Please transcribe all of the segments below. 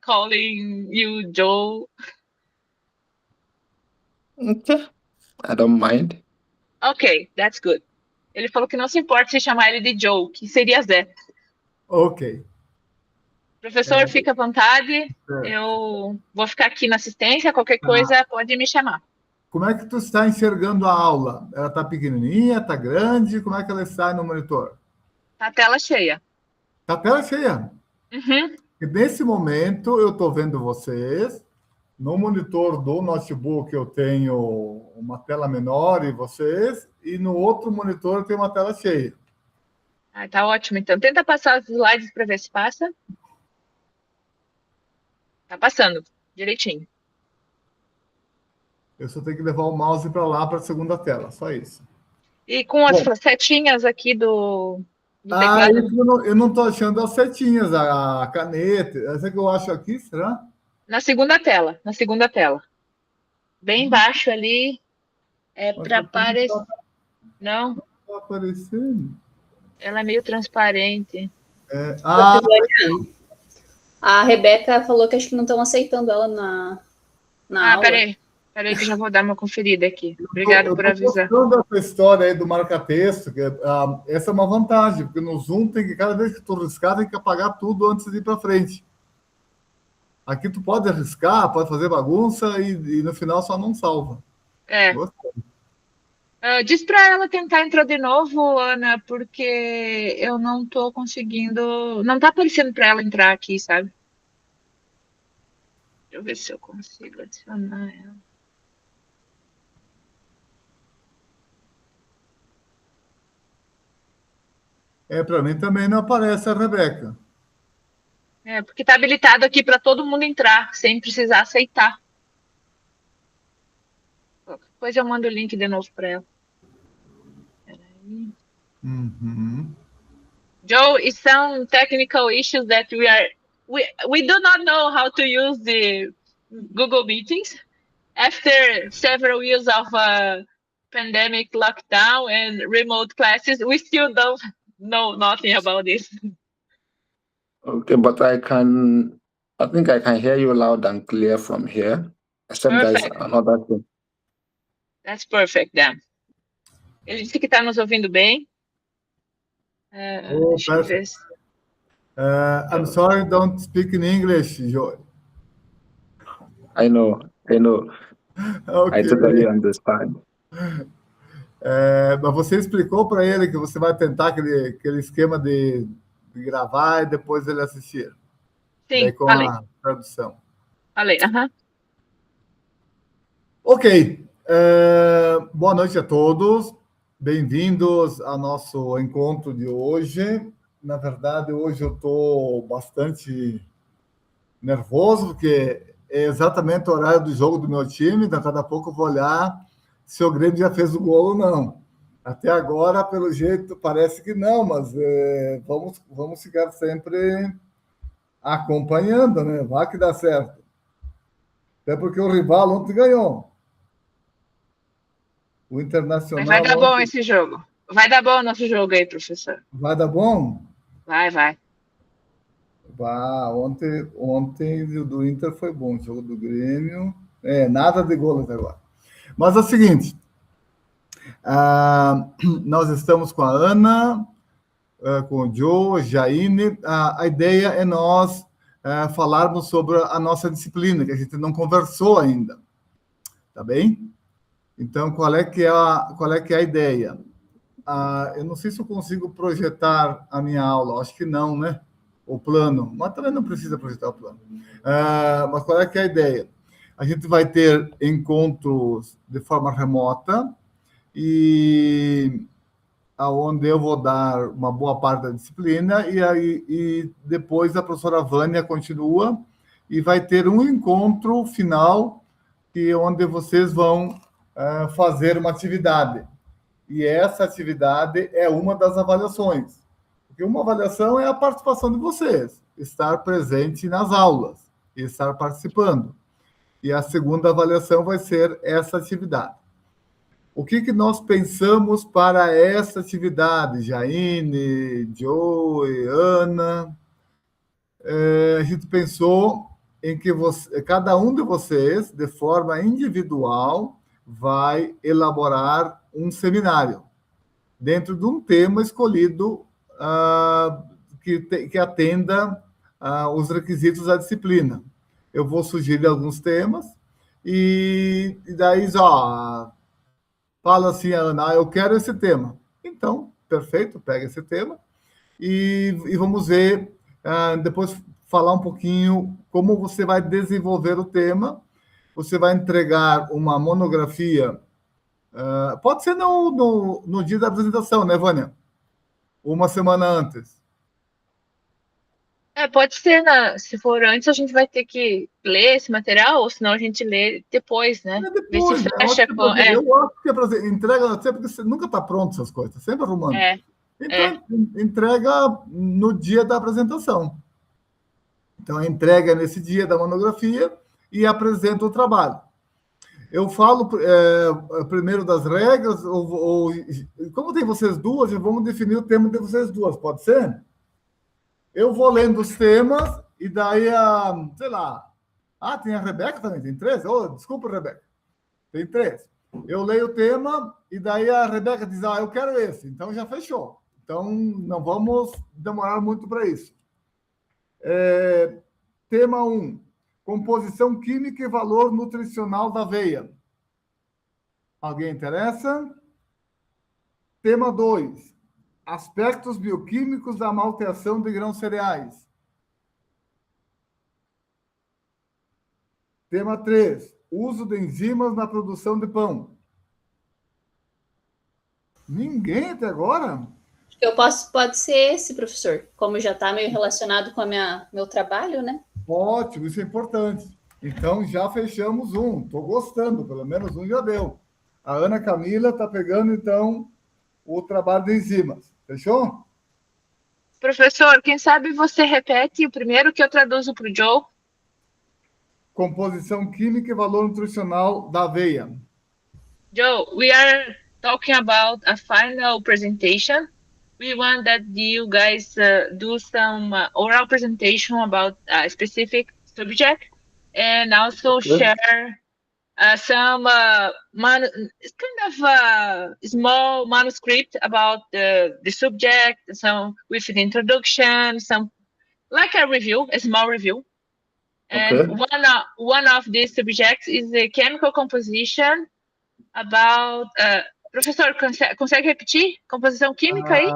calling you Joe. Okay. I don't mind. Ok, that's good. Ele falou que não se importa se chamar ele de Joe, que seria Zé. Ok. Professor, fica à vontade. Eu vou ficar aqui na assistência. Qualquer coisa, pode me chamar. Como é que tu está enxergando a aula? Ela está pequenininha, está grande? Como é que ela está no monitor? Tá a tela cheia. Está a tela cheia? Uhum. E nesse momento, eu estou vendo vocês. No monitor do notebook, eu tenho uma tela menor e vocês. E no outro monitor, eu tenho uma tela cheia. Ah, tá ótimo. Então, tenta passar os slides para ver se passa. Tá passando, direitinho. Eu só tenho que levar o mouse para lá, para a segunda tela, só isso. E com as setinhas aqui do teclado. Eu não estou achando as setinhas, a caneta. Essa que eu acho aqui, será? Na segunda tela. Bem embaixo ali, é para aparecer. Não? Não está aparecendo. Ela é meio transparente. A Rebeca falou que acho que não estão aceitando ela na aula. Peraí que já vou dar uma conferida aqui. Obrigado por avisar. Eu estou gostando dessa história aí do marca-texto, que essa é uma vantagem, porque no Zoom tem que, cada vez que tu riscar, tem que apagar tudo antes de ir para frente. Aqui tu pode arriscar, pode fazer bagunça e no final só não salva. Gostei. Diz para ela tentar entrar de novo, Ana, porque eu não estou conseguindo... Não está aparecendo para ela entrar aqui, sabe? Deixa eu ver se eu consigo adicionar ela. Para mim também não aparece a Rebeca. Porque está habilitado aqui para todo mundo entrar, sem precisar aceitar. Depois eu mando o link de novo para ela. Peraí. Joe, some technical issues that we do not know how to use the Google Meetings. After several years of pandemic lockdown and remote classes, we still don't know nothing about this. Okay, but I think I can hear you loud and clear from here. Except there's another thing. That's perfect, then. Ele disse que está nos ouvindo bem. Deixa eu ver. I'm sorry, don't speak in English, Joe. I know. Okay. I totally understand. Mas você explicou para ele que você vai tentar aquele esquema de gravar e depois ele assistir. Sim, com a tradução. Falei, Ok. Boa noite a todos. Bem-vindos ao nosso encontro de hoje. Na verdade, hoje eu estou bastante nervoso, porque é exatamente o horário do jogo do meu time, então daqui a pouco eu vou olhar se o Grêmio já fez o gol ou não. Até agora, pelo jeito, parece que não, mas vamos ficar sempre acompanhando, né? Vai que dá certo. Até porque o rival ontem ganhou. O Internacional... Mas vai dar bom esse jogo. Vai dar bom o nosso jogo aí, professor. Vai dar bom? Vai. Ontem o do Inter foi bom. O jogo do Grêmio... nada de gol até agora. Mas é o seguinte... nós estamos com a Ana, com o Joe, Jaine. A ideia é nós falarmos sobre a nossa disciplina, que a gente não conversou ainda. Tá bem? Então, qual é que é a ideia? Eu não sei se eu consigo projetar a minha aula, acho que não, né? O plano, mas também não precisa projetar o plano. Mas qual é que é a ideia? A gente vai ter encontros de forma remota e aonde eu vou dar uma boa parte da disciplina e depois a professora Vânia continua e vai ter um encontro final onde vocês vão fazer uma atividade. E essa atividade é uma das avaliações. Porque uma avaliação é a participação de vocês, estar presente nas aulas, e estar participando. E a segunda avaliação vai ser essa atividade. O que nós pensamos para essa atividade, Jaine, Joe, Ana? A gente pensou em que cada um de vocês, de forma individual, vai elaborar um seminário dentro de um tema escolhido que atenda os requisitos da disciplina. Eu vou sugerir alguns temas e daí, fala assim, Ana, eu quero esse tema. Então, perfeito, pega esse tema e vamos ver, depois falar um pouquinho como você vai desenvolver o tema. Você vai entregar uma monografia, pode ser no dia da apresentação, né, Vânia? Uma semana antes. Pode ser, se for antes, a gente vai ter que ler esse material, ou senão a gente lê depois, né? Ver se Depois, fecha com... eu acho que entrega sempre, porque nunca está pronto essas coisas, sempre arrumando. Então, entrega no dia da apresentação. Então, entrega nesse dia da monografia e apresenta o trabalho. Eu falo primeiro das regras, como tem vocês duas, vamos definir o tema de vocês duas, pode ser? Eu vou lendo os temas e daí, sei lá... tem a Rebeca também, tem 3? Desculpa, Rebeca. Tem 3. Eu leio o tema e daí a Rebeca diz, eu quero esse. Então, já fechou. Então, não vamos demorar muito para isso. Tema 1. Composição química e valor nutricional da aveia. Alguém interessa? Tema 2. Aspectos bioquímicos da malteação de grãos cereais. Tema 3. Uso de enzimas na produção de pão. Ninguém até agora? Pode ser esse, professor, como já está meio relacionado com meu trabalho, né? Ótimo, isso é importante. Então, já fechamos um. Estou gostando, pelo menos um já deu. A Ana Camila está pegando, então, o trabalho de enzimas. Fechou? Professor, quem sabe você repete o primeiro que eu traduzo para o Joe? Composição química e valor nutricional da aveia. Joe, we are talking about a final presentation. We want that you guys do some oral presentation about a specific subject and also share some it's kind of a small manuscript about the subject, some with the introduction, some like a review, a small review. And one of these subjects is the chemical composition about... Professor, consegue repetir? Composição química aí?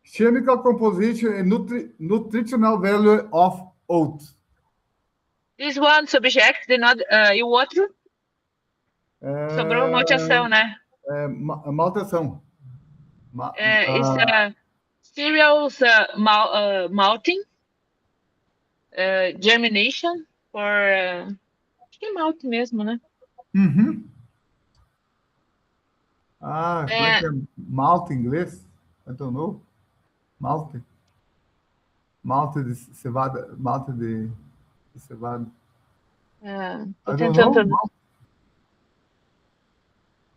Chemical composition and nutritional value of oats. This one subject, e o outro? Sobrou malteação, né? Malteação. It's cereals malting, germination, acho que é malte mesmo, né? Uhum. Como é que é malte em inglês? I don't know. Malte. Malte de cevada. Malte de cevada. Tô tentando...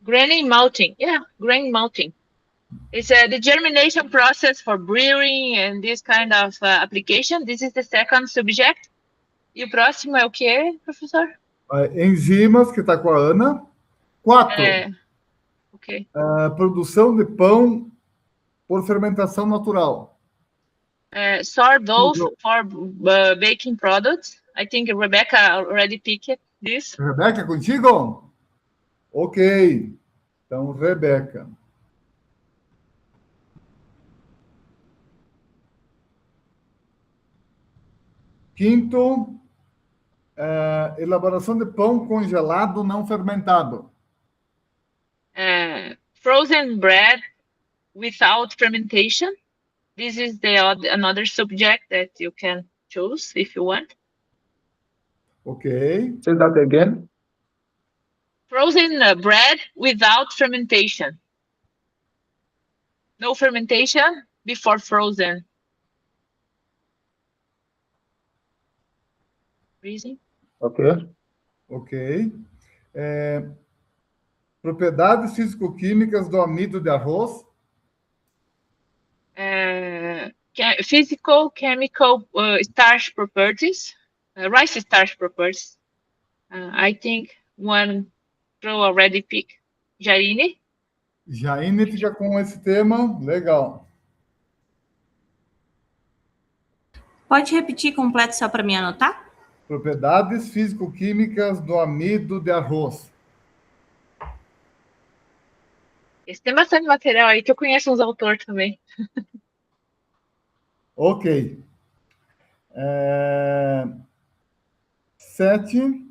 Grain malting. Yeah, grain malting. It's the germination process for brewing and this kind of application. This is the second subject. E o próximo é o quê, professor? Enzimas, que está com a Ana. 4. Ok. Produção de pão por fermentação natural. Sourdough for baking products. I think Rebecca already picked this. Rebeca, contigo? Ok. Então, Rebeca. Quinto, elaboração de pão congelado não fermentado. Frozen bread without fermentation. This is another subject that you can choose if you want. Okay. Say that again. Frozen bread without fermentation. No fermentation before frozen. Freezing. Ok. Ok. Propriedades físico-químicas do amido de arroz. physical, chemical, starch properties, rice starch properties. I think one pro already pick. Jaine? Jaine fica com esse tema, legal. Pode repetir completo só para me anotar? Propriedades físico-químicas do amido de arroz. Esse tem bastante material aí que eu conheço uns autores também. Ok. 7.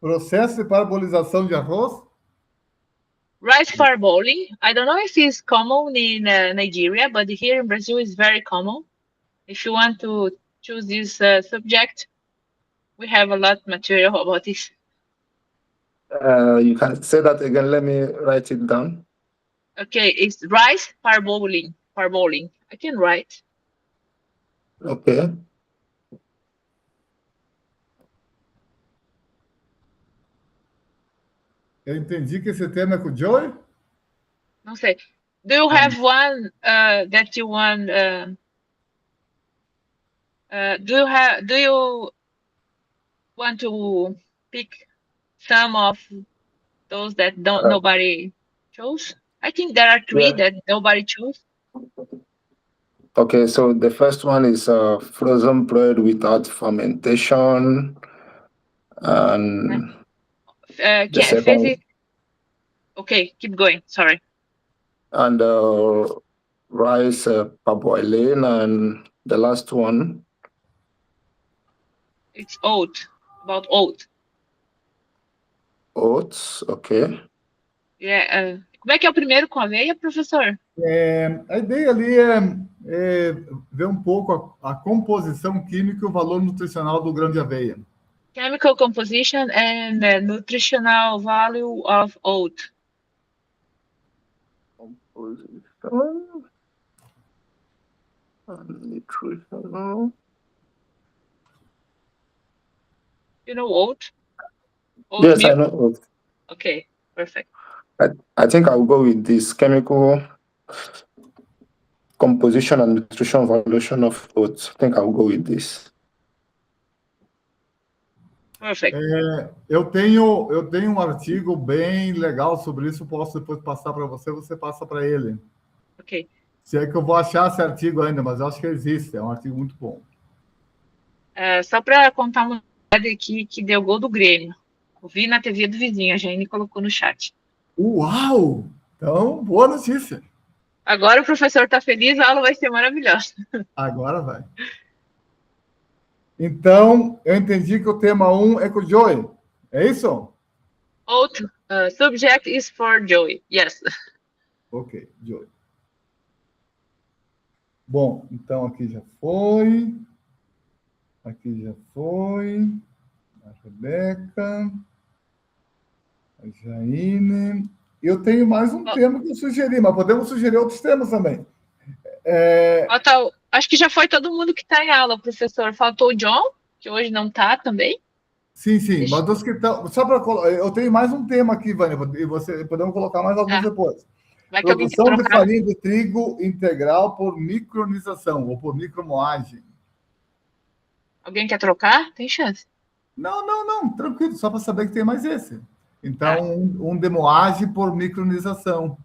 Processo de parabolização de arroz. Rice parboiling. I don't know if it's common in Nigeria, but here in Brazil it's very common. If you want to choose this subject, we have a lot of material about this. You can say that again. Let me write it down. Okay, it's rice parboiling. Parboiling. I can write. Okay. Eu entendi que esse tema é com o Joey. Não sei. Do you have one that you want? Do you want to pick some of those that nobody chose? I think there are 3 that nobody chose. Okay, so the first one is frozen bread without fermentation, and the second, okay, keep going. Sorry. and rice parboiling, and the last one. It's oat. About oat. Oats, okay. Yeah. Como é que é o primeiro com aveia, professor? A ideia ali é ver um pouco a composição química e o valor nutricional do grão de aveia. Chemical composition and the nutritional value of oat. Composition and nutritional. You know oat? Yes, I Oatmeal? know oats. Okay, perfect. I think I'll go with this chemical composition and nutrition valuation of oats. I think I'll go with this. Perfect. Eu tenho um artigo bem legal sobre isso, posso depois passar para você, você passa para ele. Ok. Se é que eu vou achar esse artigo ainda, mas eu acho que existe, é um artigo muito bom. Só para contar uma coisa aqui que deu gol do Grêmio. Eu vi na TV do vizinho, a Jane colocou no chat. Uau! Então, boa notícia. Agora o professor está feliz, a aula vai ser maravilhosa. Agora vai. Então, eu entendi que o tema 1 é com o Joey. É isso? Oat, subject is for Joey. Yes. Ok, Joey. Bom, então aqui já foi. Aqui já foi. A Rebeca. A Jaine. Eu tenho mais um tema que eu sugeri, mas podemos sugerir outros temas também. Acho que já foi todo mundo que está em aula, professor. Faltou o John, que hoje não está também. Sim, sim. Mas dos que estão. Só para eu tenho mais um tema aqui, Vânia, e podemos colocar mais alguns depois. Vai que alguém quer Produção de trocar. farinha de trigo integral por micronização ou por micromoagem. Alguém quer trocar? Tem chance. Não, tranquilo, só para saber que tem mais esse. Então, um de moagem por micronização.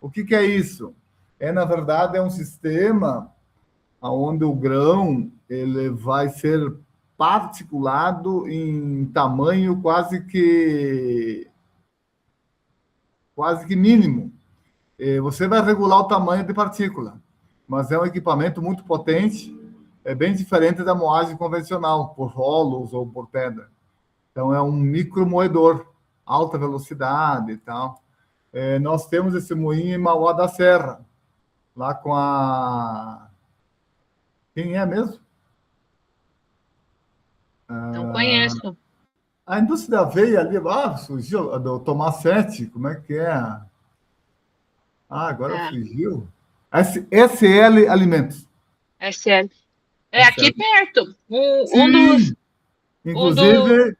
O que é isso? Na verdade, é um sistema onde o grão ele vai ser particulado em tamanho quase que mínimo. Você vai regular o tamanho de partícula, mas é um equipamento muito potente, é bem diferente da moagem convencional, por rolos ou por pedra. Então, é um micromoedor, alta velocidade e tal. Nós temos esse moinho em Mauá da Serra, lá com a... Quem é mesmo? Não conheço. A indústria da aveia ali, surgiu, do Tomás Sete, como é que é? Agora fugiu. SL Alimentos. SL. Aqui perto. Inclusive,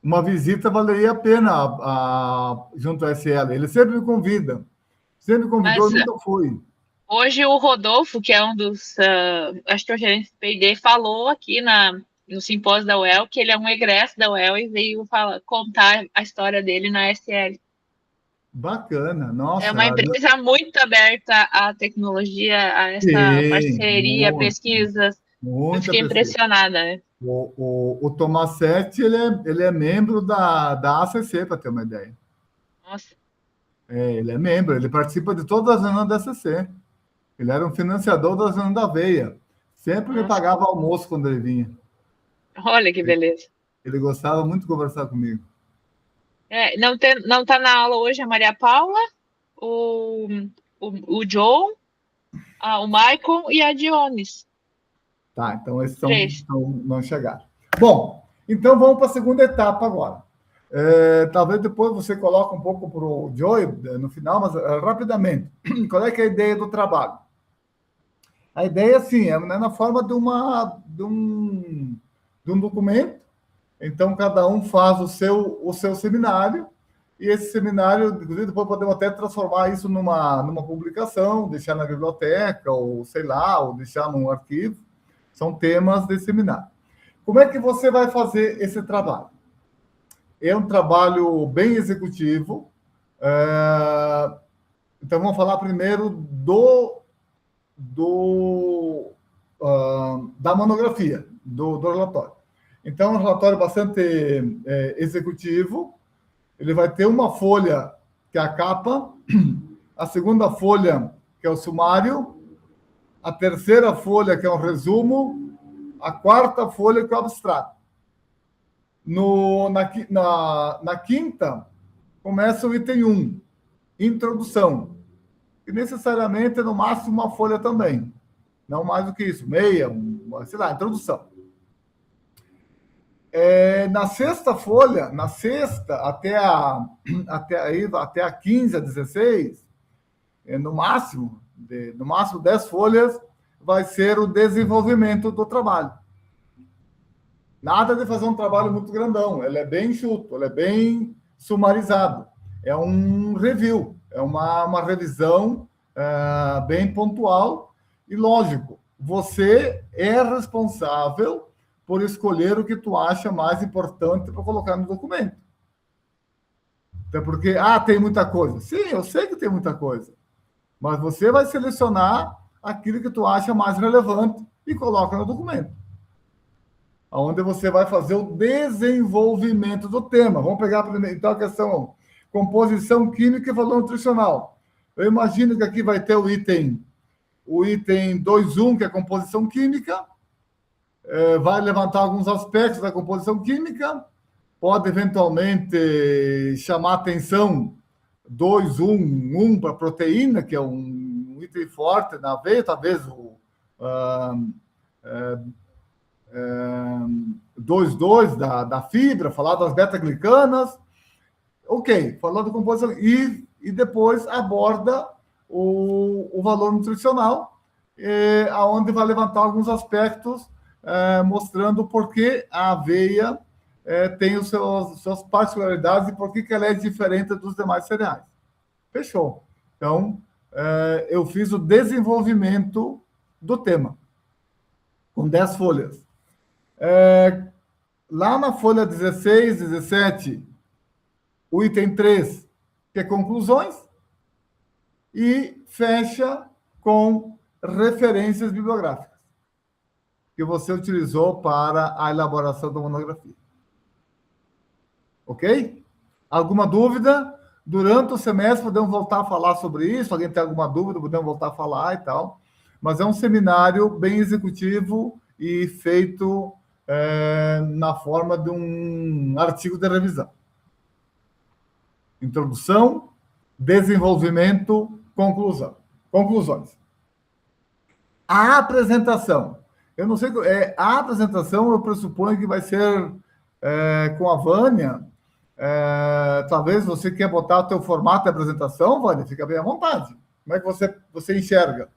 uma visita valeria a pena junto à SL. Ele sempre me convida. Sempre convidou, eu nunca fui. Hoje o Rodolfo, que é um dos, acho que é o gerente do P&D, falou aqui no simpósio da UEL que ele é um egresso da UEL e veio contar a história dele na SL. Bacana, É nossa. uma empresa muito aberta à tecnologia, a essa parceria, pesquisas. Eu fiquei impressionada. Né? O Tomasetti, ele é membro da ACC, para ter uma ideia. Nossa. Ele é membro, ele participa de todas as reuniões da ACC. Ele era um financiador das reuniões da Veia. Sempre me pagava almoço quando ele vinha. Olha que beleza. Ele gostava muito de conversar comigo. Não tá na aula hoje a Maria Paula, o John, o Michael e a Dionis. Tá, então esses não chegaram. Bom, então vamos para a segunda etapa agora. Talvez depois você coloque um pouco para o Joey no final, mas rapidamente. Qual é que é a ideia do trabalho? A ideia, sim, é na forma de um documento. Então, cada um faz o seu seminário, e esse seminário, inclusive, depois podemos até transformar isso numa publicação, deixar na biblioteca, ou sei lá, ou deixar num arquivo. São temas desse seminário. Como é que você vai fazer esse trabalho? É um trabalho bem executivo. Então, vamos falar primeiro da monografia, do relatório. Então, é um relatório bastante executivo. Ele vai ter uma folha, que é a capa, a segunda folha, que é o sumário, a terceira folha, que é um resumo, a quarta folha, que é o abstrato. Na quinta, começa o item 1, introdução. E necessariamente, no máximo, uma folha também. Não mais do que isso, meia, sei lá, introdução. Na sexta folha, até a 15, a 16, no máximo 10 folhas, vai ser o desenvolvimento do trabalho. Nada de fazer um trabalho muito grandão, ele é bem enxuto, ele é bem sumarizado. É um review, é uma revisão bem pontual e, lógico, você é responsável por escolher o que tu acha mais importante para colocar no documento. Até porque, tem muita coisa. Sim, eu sei que tem muita coisa. Mas você vai selecionar aquilo que tu acha mais relevante e coloca no documento. Onde você vai fazer o desenvolvimento do tema. Vamos pegar, então, a questão composição química e valor nutricional. Eu imagino que aqui vai ter o item 2.1, que é composição química. Vai levantar alguns aspectos da composição química, pode eventualmente chamar atenção 2.1 para proteína, que é um item forte na veia, talvez o 2.2 da fibra, falar das beta-glicanas. Ok, falando de composição, e depois aborda o valor nutricional, onde vai levantar alguns aspectos mostrando por que a aveia tem suas particularidades e por que ela é diferente dos demais cereais. Fechou. Então, eu fiz o desenvolvimento do tema, com 10 folhas. Lá na folha 16, 17, o item 3, que é conclusões, e fecha com referências bibliográficas que você utilizou para a elaboração da monografia. Ok? Alguma dúvida? Durante o semestre podemos voltar a falar sobre isso. Alguém tem alguma dúvida, podemos voltar a falar e tal. Mas é um seminário bem executivo e feito na forma de um artigo de revisão. Introdução, desenvolvimento, conclusão. Conclusões. A apresentação. Eu não sei, a apresentação eu pressuponho que vai ser com a Vânia. Talvez você quer botar o teu formato de apresentação, Vânia, fica bem à vontade. Como é que você enxerga?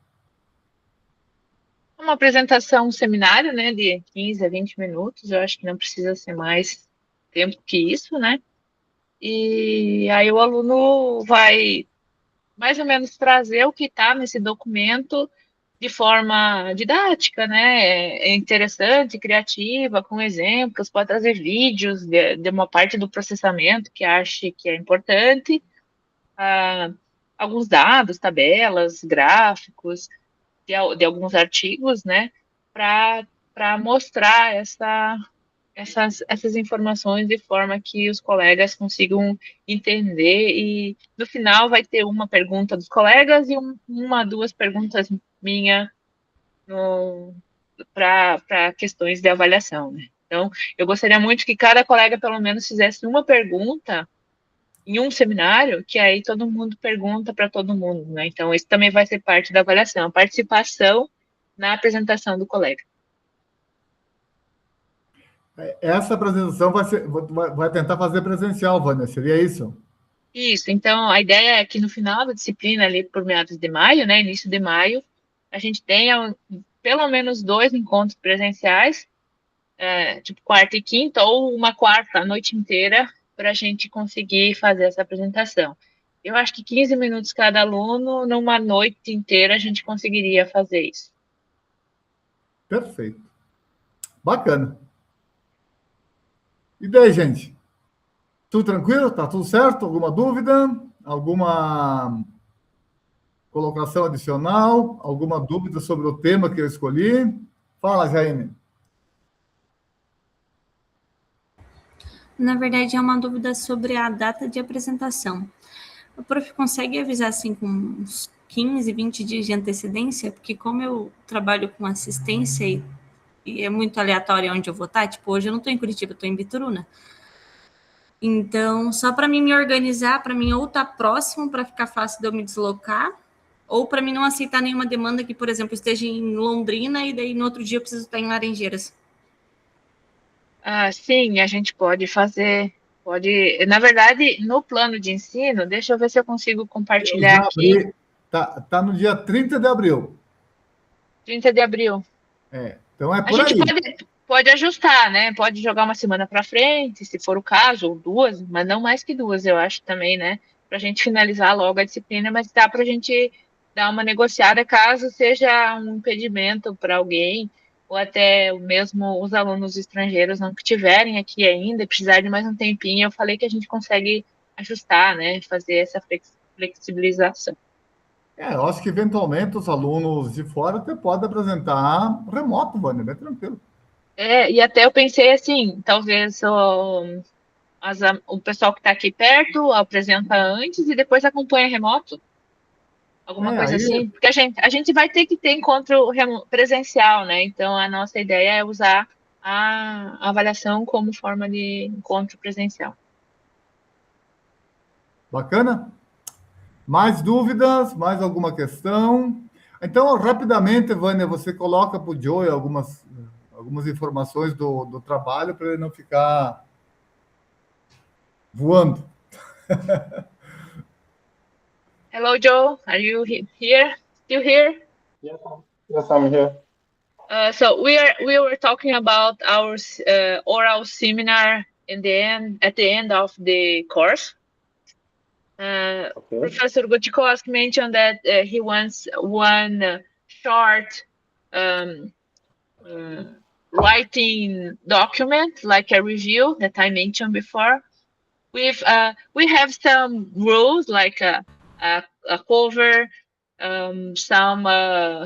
Uma apresentação, um seminário, né, de 15 a 20 minutos, eu acho que não precisa ser mais tempo que isso, né? E aí o aluno vai mais ou menos trazer o que está nesse documento de forma didática, né? É interessante, criativa, com exemplos, pode trazer vídeos de uma parte do processamento que ache que é importante, alguns dados, tabelas, gráficos de alguns artigos, né? Para mostrar essas informações de forma que os colegas consigam entender e no final vai ter uma pergunta dos colegas e duas perguntas minha para questões de avaliação, né? Então, eu gostaria muito que cada colega pelo menos fizesse uma pergunta em um seminário, que aí todo mundo pergunta para todo mundo, né? Então, isso também vai ser parte da avaliação, a participação na apresentação do colega. Essa apresentação vai tentar fazer presencial, Vânia, seria isso? Isso, então a ideia é que no final da disciplina, ali por meados de maio, né, início de maio, a gente tenha pelo menos 2 encontros presenciais, tipo quarta e quinta, ou uma quarta a noite inteira, para a gente conseguir fazer essa apresentação. Eu acho que 15 minutos cada aluno, numa noite inteira, a gente conseguiria fazer isso. Perfeito. Bacana. E daí, gente? Tudo tranquilo? Tá tudo certo? Alguma dúvida? Alguma colocação adicional? Alguma dúvida sobre o tema que eu escolhi? Fala, Jaime. Na verdade, é uma dúvida sobre a data de apresentação. O prof consegue avisar assim com uns 15, 20 dias de antecedência? Porque como eu trabalho com assistência e é muito aleatório onde eu vou estar, tipo, hoje eu não estou em Curitiba, eu estou em Bituruna. Então, só para mim me organizar, para mim ou estar próximo para ficar fácil de eu me deslocar, ou para mim não aceitar nenhuma demanda que, por exemplo, esteja em Londrina e daí no outro dia eu preciso estar em Laranjeiras. Sim, a gente pode fazer, na verdade, no plano de ensino, deixa eu ver se eu consigo compartilhar aqui. Tá no dia 30 de abril. 30 de abril. Então é A por gente aí. pode ajustar, né? Pode jogar uma semana para frente, se for o caso, ou 2, mas não mais que 2, eu acho também, né? Para a gente finalizar logo a disciplina, mas dá para a gente dar uma negociada caso seja um impedimento para alguém, ou até mesmo os alunos estrangeiros não que estiverem aqui ainda e precisar de mais um tempinho. Eu falei que a gente consegue ajustar, né? Fazer essa flexibilização. Eu acho que eventualmente os alunos de fora até podem apresentar remoto, Vânia, bem tranquilo. E até eu pensei assim, talvez o pessoal que está aqui perto apresenta antes e depois acompanha remoto. Alguma coisa assim. Porque a gente vai ter que ter encontro presencial, né? Então, a nossa ideia é usar a avaliação como forma de encontro presencial. Bacana? Mais dúvidas? Mais alguma questão? Então, rapidamente, Vânia, você coloca para o Joey algumas informações do trabalho para ele não ficar voando. Hello, Joe. Are you here? Still here? Yes, I'm here. So we were talking about our oral seminar at the end of the course. Okay. Professor Gutikowski mentioned that he wants one short writing document, like a review that I mentioned before. We have some rules like a cover, some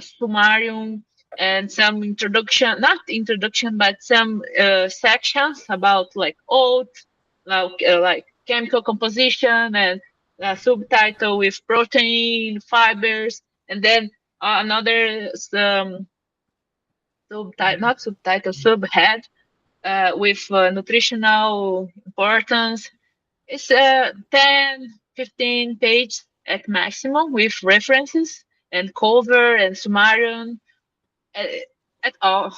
summarium, and some introduction, not introduction, but some sections about like oats, like chemical composition, and a subtitle with protein, fibers, and then another subhead with nutritional importance. It's 10, 15 pages at maximum with references and cover and summarium at all.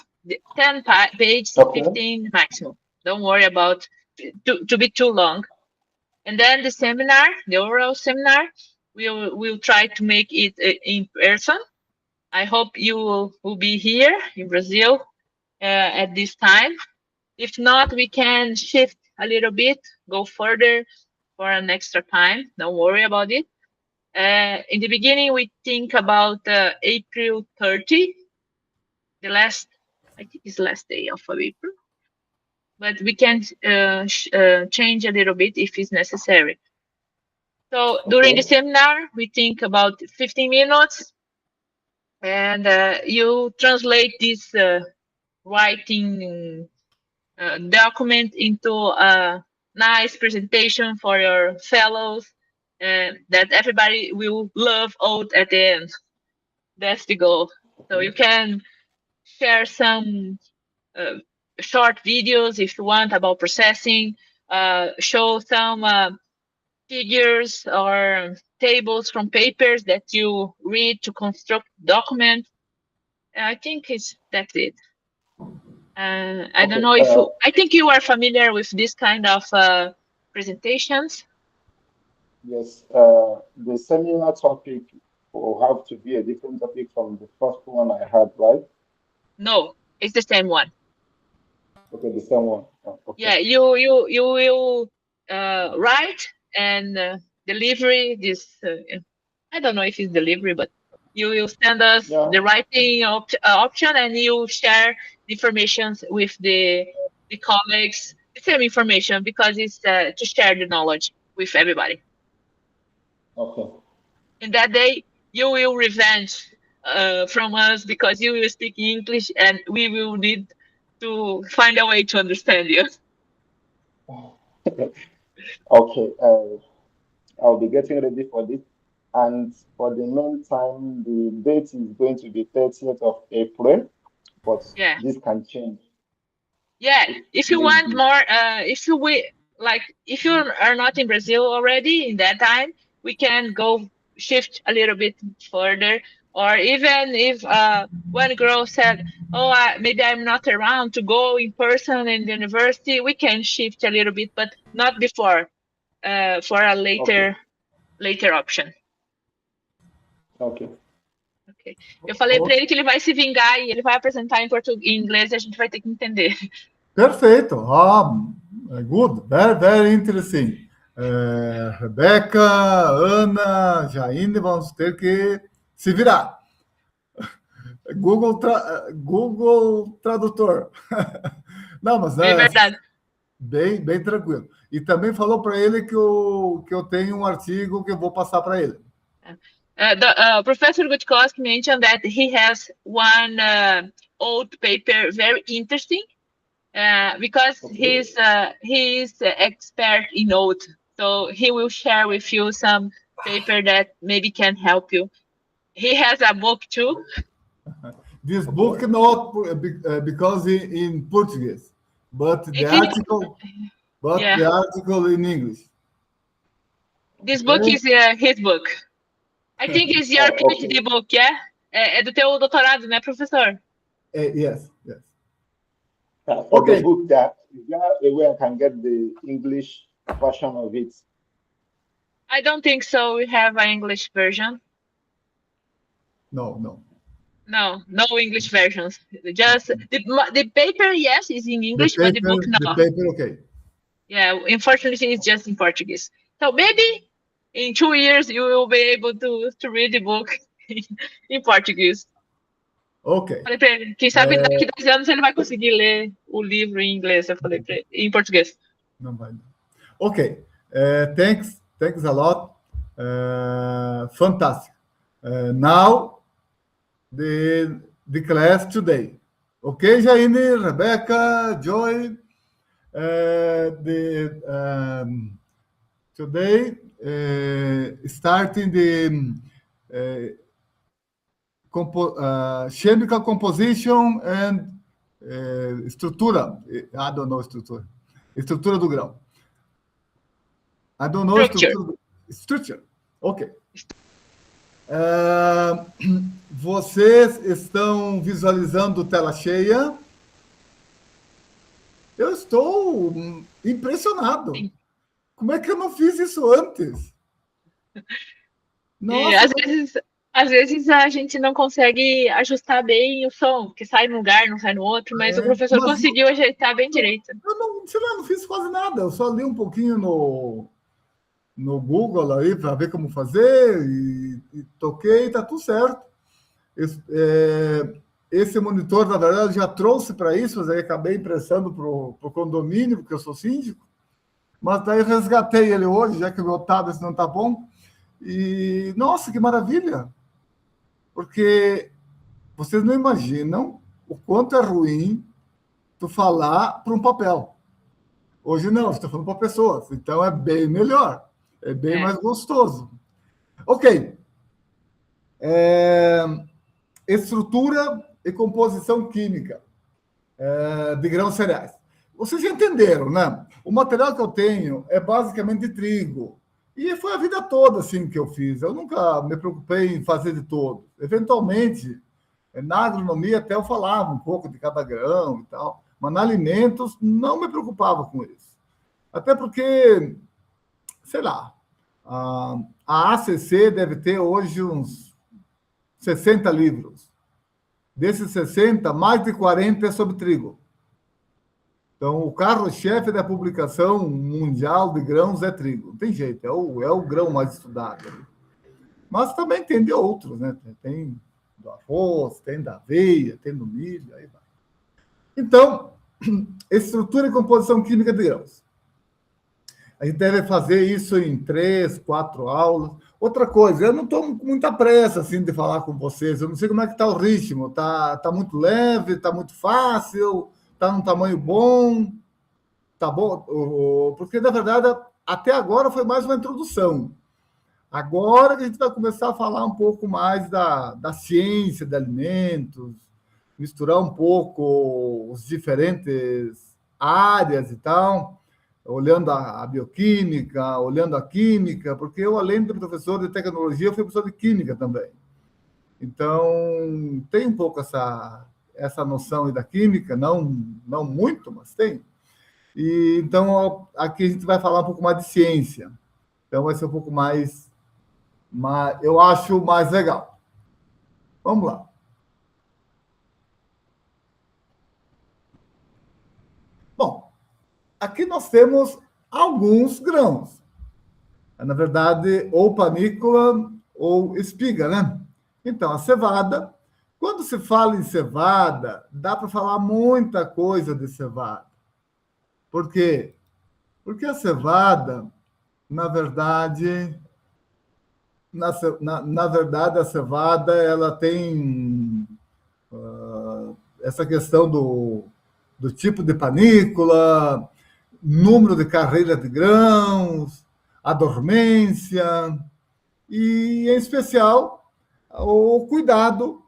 10 pages, okay. 15 maximum. Don't worry about to be too long. And then the seminar, the oral seminar, we'll try to make it in person. I hope you will be here in Brazil at this time. If not, we can shift a little bit, go further for an extra time. Don't worry about it. In the beginning, we think about April 30, I think it's the last day of April, but we can change a little bit if it's necessary. So during the seminar, we think about 15 minutes, and you translate this writing document into a nice presentation for your fellows that everybody will love out at the end. That's the goal. So you can share some short videos if you want about processing, show some figures or tables from papers that you read to construct documents. I think that's it. I don't know if I think you are familiar with this kind of presentations. Yes, the seminar topic will have to be a different topic from the first one I had, right? No, it's the same one. Okay, the same one. Okay. Yeah, you will write and delivery this. I don't know if it's delivery, but you will send us the writing option, and you share the information with the colleagues. The same information, because it's to share the knowledge with everybody. Okay. In that day, you will revenge from us because you will speak English, and we will need to find a way to understand you. Okay. I'll be getting ready for this. And for the meantime, the date is going to be 30th of April, but this can change. Yeah, if you want more, if you are not in Brazil already in that time, we can go shift a little bit further. Or even if one girl said, "Oh, maybe I'm not around to go in person in the university," we can shift a little bit, but not before, for a later option. Ok. Eu falei para ele que ele vai se vingar e ele vai apresentar em português, em inglês, e a gente vai ter que entender. Perfeito. Good. Very, very interesting. Rebeca, Ana, Jaine, vamos ter que se virar. Google Tradutor. Não, mas é verdade. Bem tranquilo. E também falou para ele que eu tenho um artigo que eu vou passar para ele. Professor Gutkowski mentioned that he has one old paper very interesting because he's expert in notes. So he will share with you some paper that maybe can help you. He has a book too. This book not because in Portuguese, but the article in English. This book is his book. I think it's your PhD book, yeah? É do teu doutorado, né, professor? Yes. Okay. The book, is there a way I can get the English version of it? I don't think so. We have an English version. No English versions. Just the paper, yes, is in English, but the book, no. The paper, okay. Yeah, unfortunately, it's just in Portuguese. So maybe in 2 years you will be able to read the book in Portuguese. Ok. Falei para ele, quem sabe daqui a 2 anos ele vai conseguir ler o livro em inglês. Eu falei para ele, em português. Não vai. Ok. Thanks a lot. Fantastic. Now the class today. Okay, Jaine, Rebecca, Joy. Today, starting the chemical composition and estrutura. I don't know estrutura. Estrutura do grão. I don't know structure. Ok. Vocês estão visualizando tela cheia? Eu estou impressionado. Sim. Como é que eu não fiz isso antes? Nossa. Às vezes a gente não consegue ajustar bem o som, porque sai num lugar, não sai no outro, mas o professor conseguiu ajeitar bem direito. Eu não fiz quase nada, eu só li um pouquinho no no Google aí para ver como fazer e toquei, está tudo certo. Esse monitor, na verdade, já trouxe para isso, mas aí acabei emprestando para o condomínio, porque eu sou síndico, mas daí resgatei ele hoje, já que o meu tablet não está bom, e, nossa, que maravilha! Porque vocês não imaginam o quanto é ruim tu falar para um papel. Hoje não, estou falando para pessoas, então é bem melhor, é bem mais gostoso. Ok. Estrutura e composição química de grãos cereais. Vocês já entenderam, né? O material que eu tenho é basicamente de trigo. E foi a vida toda assim que eu fiz. Eu nunca me preocupei em fazer de todo. Eventualmente, na agronomia até eu falava um pouco de cada grão e tal, mas na alimentos não me preocupava com isso. Até porque, sei lá, a ACC deve ter hoje uns 60 livros. Desses 60, mais de 40 é sobre trigo. Então, o carro-chefe da publicação mundial de grãos é trigo. Não tem jeito, é o grão mais estudado. Mas também tem de outros, né? Tem do arroz, tem da aveia, tem do milho, aí vai. Então, estrutura e composição química de grãos. A gente deve fazer isso em 3, 4 aulas. Outra coisa, eu não estou com muita pressa assim, de falar com vocês. Eu não sei como é que está o ritmo. Tá muito leve, está muito fácil, está num tamanho bom. Tá bom? Porque, na verdade, até agora foi mais uma introdução. Agora que a gente vai começar a falar um pouco mais da ciência de alimentos, misturar um pouco os diferentes áreas e tal, olhando a bioquímica, olhando a química, porque eu, além de professor de tecnologia, fui professor de química também. Então, tem um pouco essa noção da química, não muito, mas tem. E, então, aqui a gente vai falar um pouco mais de ciência. Então, vai ser um pouco mais eu acho mais legal. Vamos lá. Bom, aqui nós temos alguns grãos. Na verdade, ou panícula ou espiga, né? Então, a cevada. Quando se fala em cevada, dá para falar muita coisa de cevada. Por quê? Porque a cevada, na verdade, a cevada ela tem essa questão do tipo de panícula, número de carreira de grãos, a dormência e, em especial, o cuidado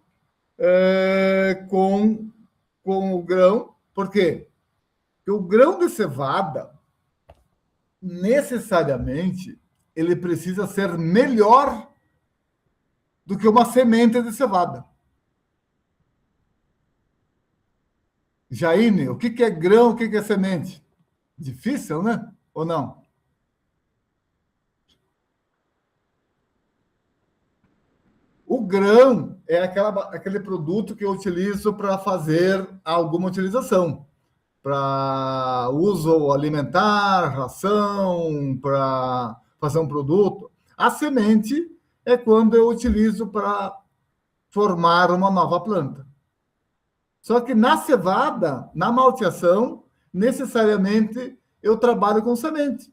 com o grão. Por quê? Porque o grão de cevada, necessariamente, ele precisa ser melhor do que uma semente de cevada. Jaine, o que é grão, o que é semente? Difícil, né? Ou não? O grão é aquele produto que eu utilizo para fazer alguma utilização. Para uso alimentar, ração, para fazer um produto. A semente é quando eu utilizo para formar uma nova planta. Só que na cevada, na malteação, necessariamente eu trabalho com semente.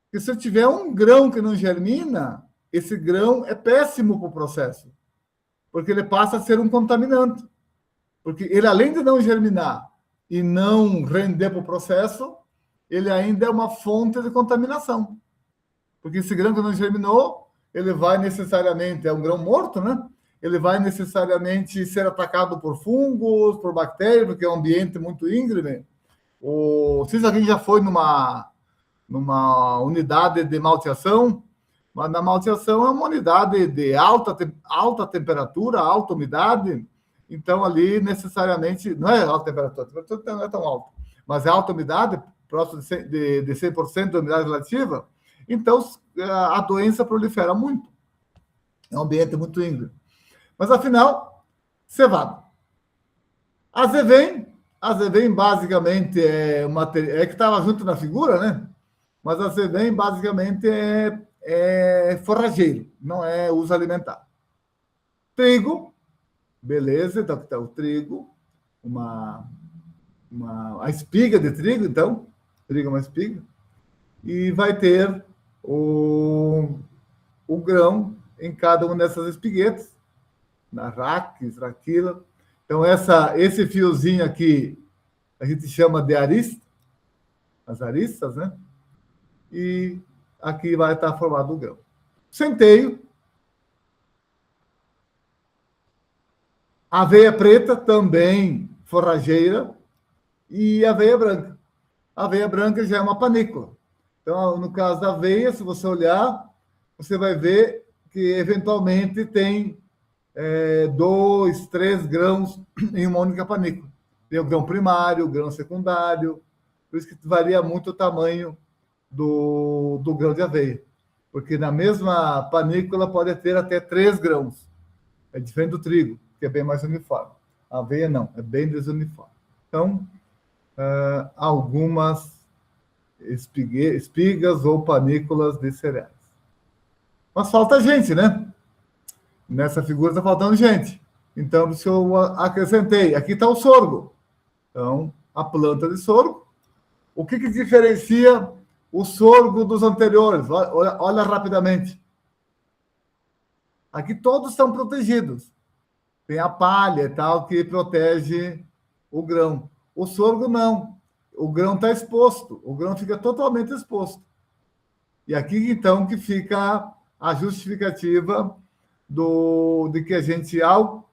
Porque se eu tiver um grão que não germina, esse grão é péssimo para o processo, porque ele passa a ser um contaminante. Porque ele, além de não germinar e não render para o processo, ele ainda é uma fonte de contaminação. Porque esse grão que não germinou, ele vai necessariamente, é um grão morto, né? Ele vai necessariamente ser atacado por fungos, por bactérias, porque é um ambiente muito íngreme. Se alguém já foi numa unidade de malteação, mas na malteação é uma unidade de alta temperatura, alta umidade. Então, ali, necessariamente, não é alta temperatura, a temperatura não é tão alta, mas é alta umidade, próximo de 100% de umidade relativa. Então, a doença prolifera muito. É um ambiente muito íngreme. Mas, afinal, cevada. Azevém basicamente é que estava junto na figura, né? mas a SEVEM basicamente é forrageiro, não é uso alimentar. Trigo, beleza, então aqui está o trigo, a espiga de trigo, então, trigo é uma espiga, e vai ter o grão em cada uma dessas espiguetas, na raquis, raquila. Então, esse fiozinho aqui, a gente chama de arista, as aristas, né? E aqui vai estar formado o grão. Centeio. Aveia preta, também forrageira, e aveia branca. A aveia branca já é uma panícula. Então, no caso da aveia, se você olhar, você vai ver que, eventualmente, tem 2, 3 grãos em uma única panícula. Tem o grão primário, o grão secundário, por isso que varia muito o tamanho do grão de aveia, porque na mesma panícula pode ter até 3 grãos. É diferente do trigo, que é bem mais uniforme. A aveia não, é bem desuniforme. Então, algumas espigas ou panículas de cereais. Mas falta gente, né? Nessa figura está faltando gente. Então, se eu acrescentei, aqui está o sorgo. Então, a planta de sorgo. O que diferencia o sorgo dos anteriores? Olha rapidamente. Aqui todos estão protegidos. Tem a palha e tal, que protege o grão. O sorgo não. O grão está exposto. O grão fica totalmente exposto. E aqui, então, que fica a justificativa de que a gente, ao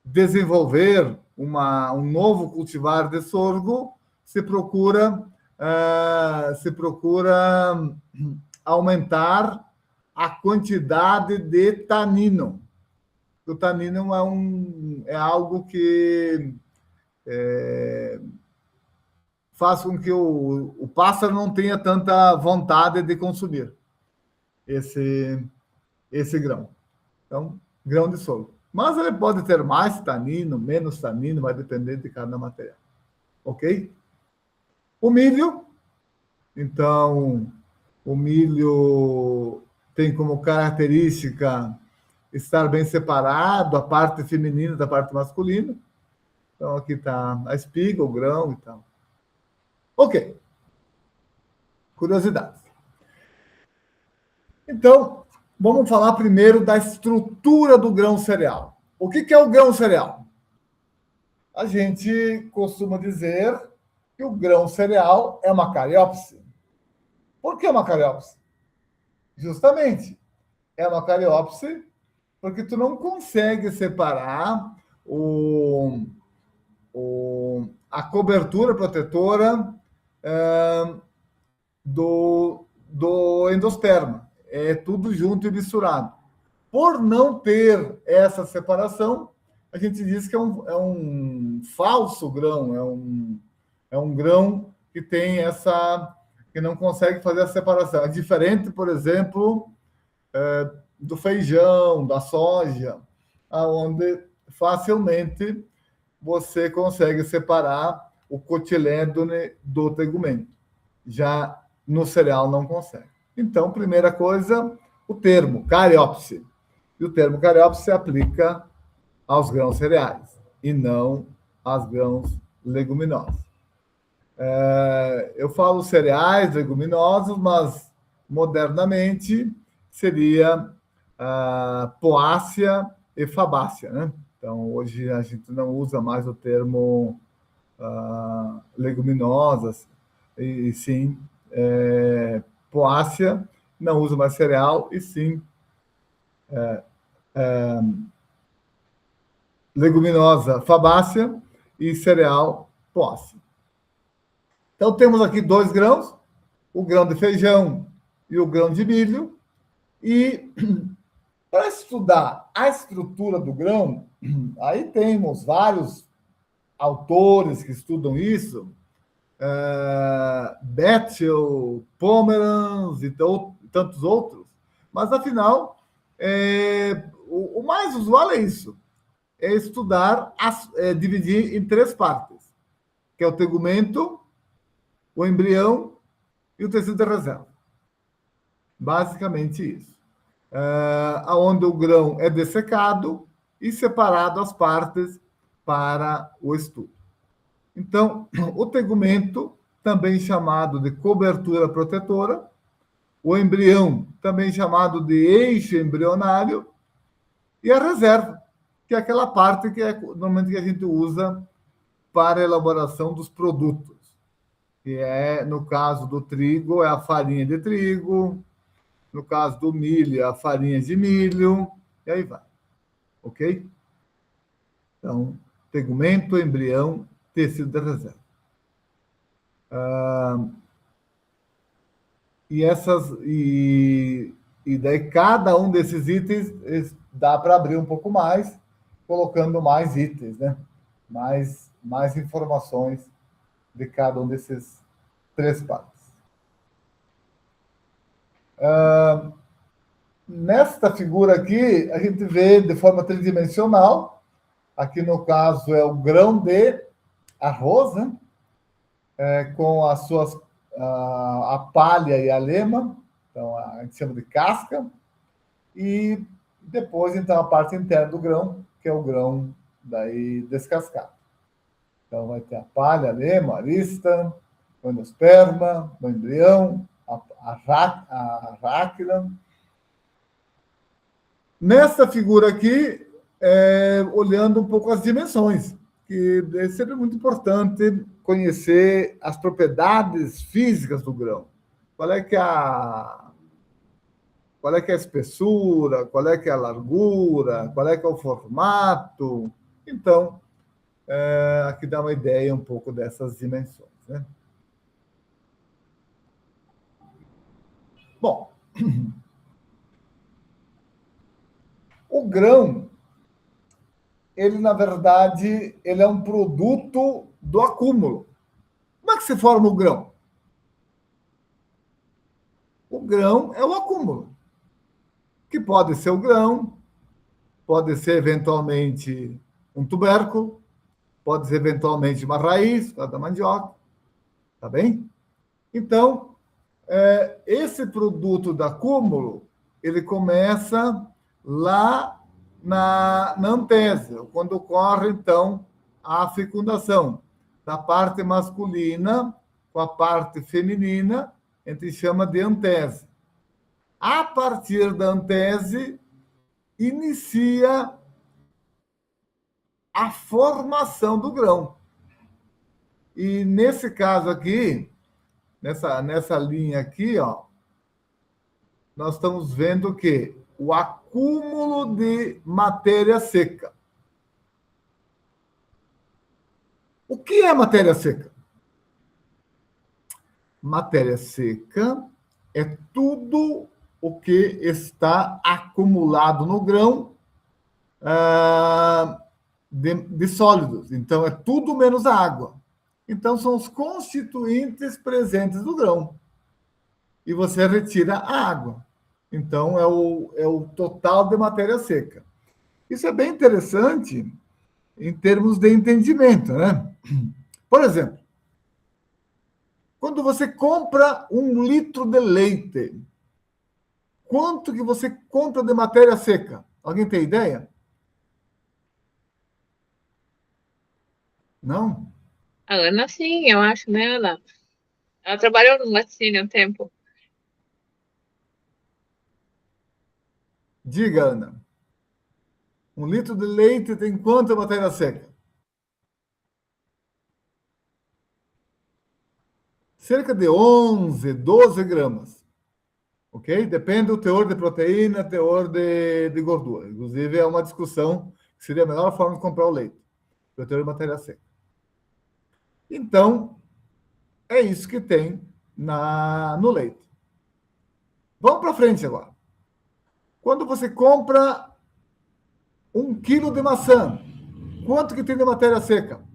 desenvolver um novo cultivar de sorgo, se procura aumentar a quantidade de tanino. O tanino é algo que faz com que o pássaro não tenha tanta vontade de consumir esse grão. Então, grão de sorgo. Mas ele pode ter mais tanino, menos tanino, vai depender de cada material. Ok? O milho. Então, o milho tem como característica estar bem separado a parte feminina da parte masculina. Então, aqui está a espiga, o grão e tal. Ok. Curiosidades. Então, vamos falar primeiro da estrutura do grão cereal. O que é o grão cereal? A gente costuma dizer que o grão cereal é uma cariópse. Por que uma cariópse? Justamente, é uma cariópse porque tu não consegue separar a cobertura protetora do endosperma. É tudo junto e misturado. Por não ter essa separação, a gente diz que é um falso grão, é um grão que tem que não consegue fazer a separação. É diferente, por exemplo, do feijão, da soja, onde facilmente você consegue separar o cotilene do tegumento. Já no cereal não consegue. Então, primeira coisa, o termo cariópse. E o termo cariópse se aplica aos grãos cereais e não aos grãos leguminosos. Eu falo cereais, leguminosos, mas modernamente seria poácea e fabácea, né? Então, hoje a gente não usa mais o termo leguminosas, e sim poácea, não usa mais cereal, e sim leguminosa fabácea e cereal poácea. Então, temos aqui 2 grãos, o grão de feijão e o grão de milho, e para estudar a estrutura do grão, aí temos vários autores que estudam isso, Betchel, Pomeranz e tantos outros, mas, afinal, o mais usual é isso, é estudar, dividir em 3 partes, que é o tegumento, o embrião e o tecido de reserva. Basicamente isso. Onde o grão é dessecado e separado as partes para o estudo. Então, o tegumento, também chamado de cobertura protetora, o embrião, também chamado de eixo embrionário, e a reserva, que é aquela parte que normalmente que a gente usa para a elaboração dos produtos, que é, no caso do trigo, é a farinha de trigo, no caso do milho, é a farinha de milho, e aí vai. Ok? Então, tegumento, embrião, tecido de reserva. E daí cada um desses itens dá para abrir um pouco mais, colocando mais itens, né? Mais informações de cada um desses 3 partes. Nesta figura aqui, a gente vê de forma tridimensional. Aqui, no caso, é o grão de arroz, né? Com as suas a palha e a lema, então a gente chama de casca, e depois, então, a parte interna do grão, que é o grão daí descascado. Então, vai ter a palha, a lema, a arista, o endosperma, o embrião, a ráquila. Nessa figura aqui, olhando um pouco as dimensões, que é sempre muito importante conhecer as propriedades físicas do grão. Qual é que é a espessura, qual é que é a largura, qual é que é o formato. Então, aqui dá uma ideia um pouco dessas dimensões, né? Bom, o grão, ele, na verdade, ele é um produto do acúmulo. Como é que se forma o grão? O grão é o acúmulo, que pode ser o grão, pode ser, eventualmente, um tubérculo, pode ser, eventualmente, uma raiz, da mandioca, tá bem? Então, esse produto do acúmulo, ele começa lá na antese, quando ocorre, então, a fecundação da parte masculina com a parte feminina, a gente chama de antese. A partir da antese, inicia a formação do grão. E nesse caso aqui, nessa linha aqui, ó, nós estamos vendo que o acúmulo de matéria seca. O que é matéria seca? Matéria seca é tudo o que está acumulado no grão de sólidos. Então, é tudo menos a água. Então, são os constituintes presentes do grão. E você retira a água. Então, é o total de matéria seca. Isso é bem interessante em termos de entendimento, né? Por exemplo, quando você compra 1 litro de leite, quanto que você compra de matéria seca? Alguém tem ideia? Não? A Ana, sim, eu acho, né, Ana? Ela trabalhou no laticínio há um tempo. Diga, Ana. 1 litro de leite tem quanta matéria seca? Cerca de 11, 12 gramas. Ok? Depende do teor de proteína, teor de gordura. Inclusive, é uma discussão que seria a melhor forma de comprar o leite, o teor de matéria seca. Então, é isso que tem no leite. Vamos para frente agora. Quando você compra 1 quilo de maçã, quanto que tem de matéria seca?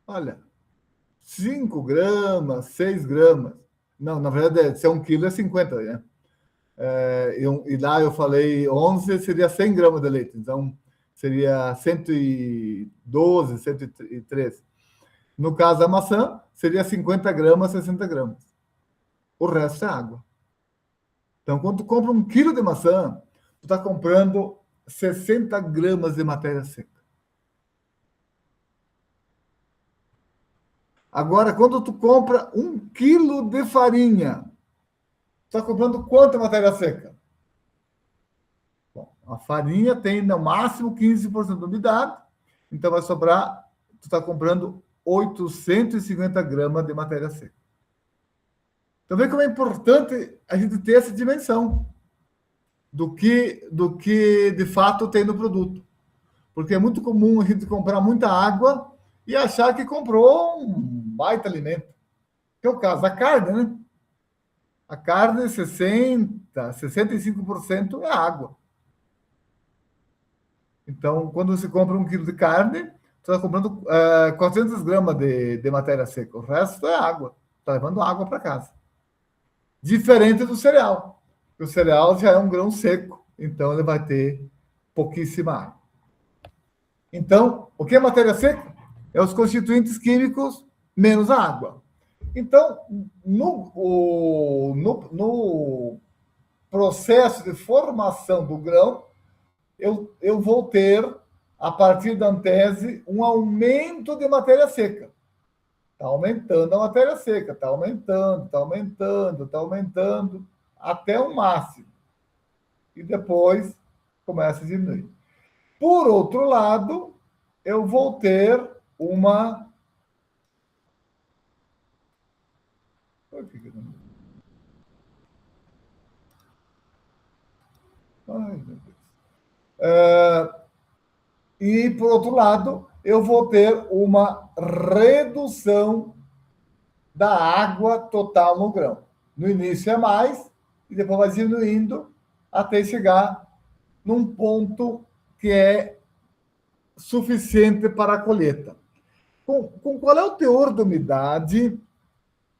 Olha, 5 gramas, 6 gramas. Não, na verdade, se é 1 quilo, é 50, né? E lá eu falei 11, seria 100 gramas de leite. Então, seria 112, 113. No caso da maçã, seria 50 gramas, 60 gramas. O resto é água. Então, quando tu compra 1 quilo de maçã, tu está comprando 60 gramas de matéria seca. Agora, quando tu compra 1 quilo de farinha, tu está comprando quanta matéria seca? Bom, a farinha tem no máximo 15% de umidade, então vai sobrar, tu está comprando 850 gramas de matéria seca. Então, vê como é importante a gente ter essa dimensão do que de fato tem no produto. Porque é muito comum a gente comprar muita água e achar que comprou um baita alimento. Que é o caso da carne, né? A carne, 65% é água. Então, quando você compra 1 quilo de carne, você está comprando 400 gramas de matéria seca. O resto é água. Está levando água para casa. Diferente do cereal. O cereal já é um grão seco, então ele vai ter pouquíssima água. Então, o que é matéria seca? É os constituintes químicos menos a água. Então, no processo de formação do grão, eu vou ter, a partir da antese, um aumento de matéria seca. Está aumentando a matéria seca, está aumentando, até o máximo. E depois começa a diminuir. Por outro lado, eu vou ter uma... Ai, meu Deus. E, por outro lado, eu vou ter uma redução da água total no grão. No início é mais, e depois vai diminuindo até chegar num ponto que é suficiente para a colheita. Com qual é o teor de umidade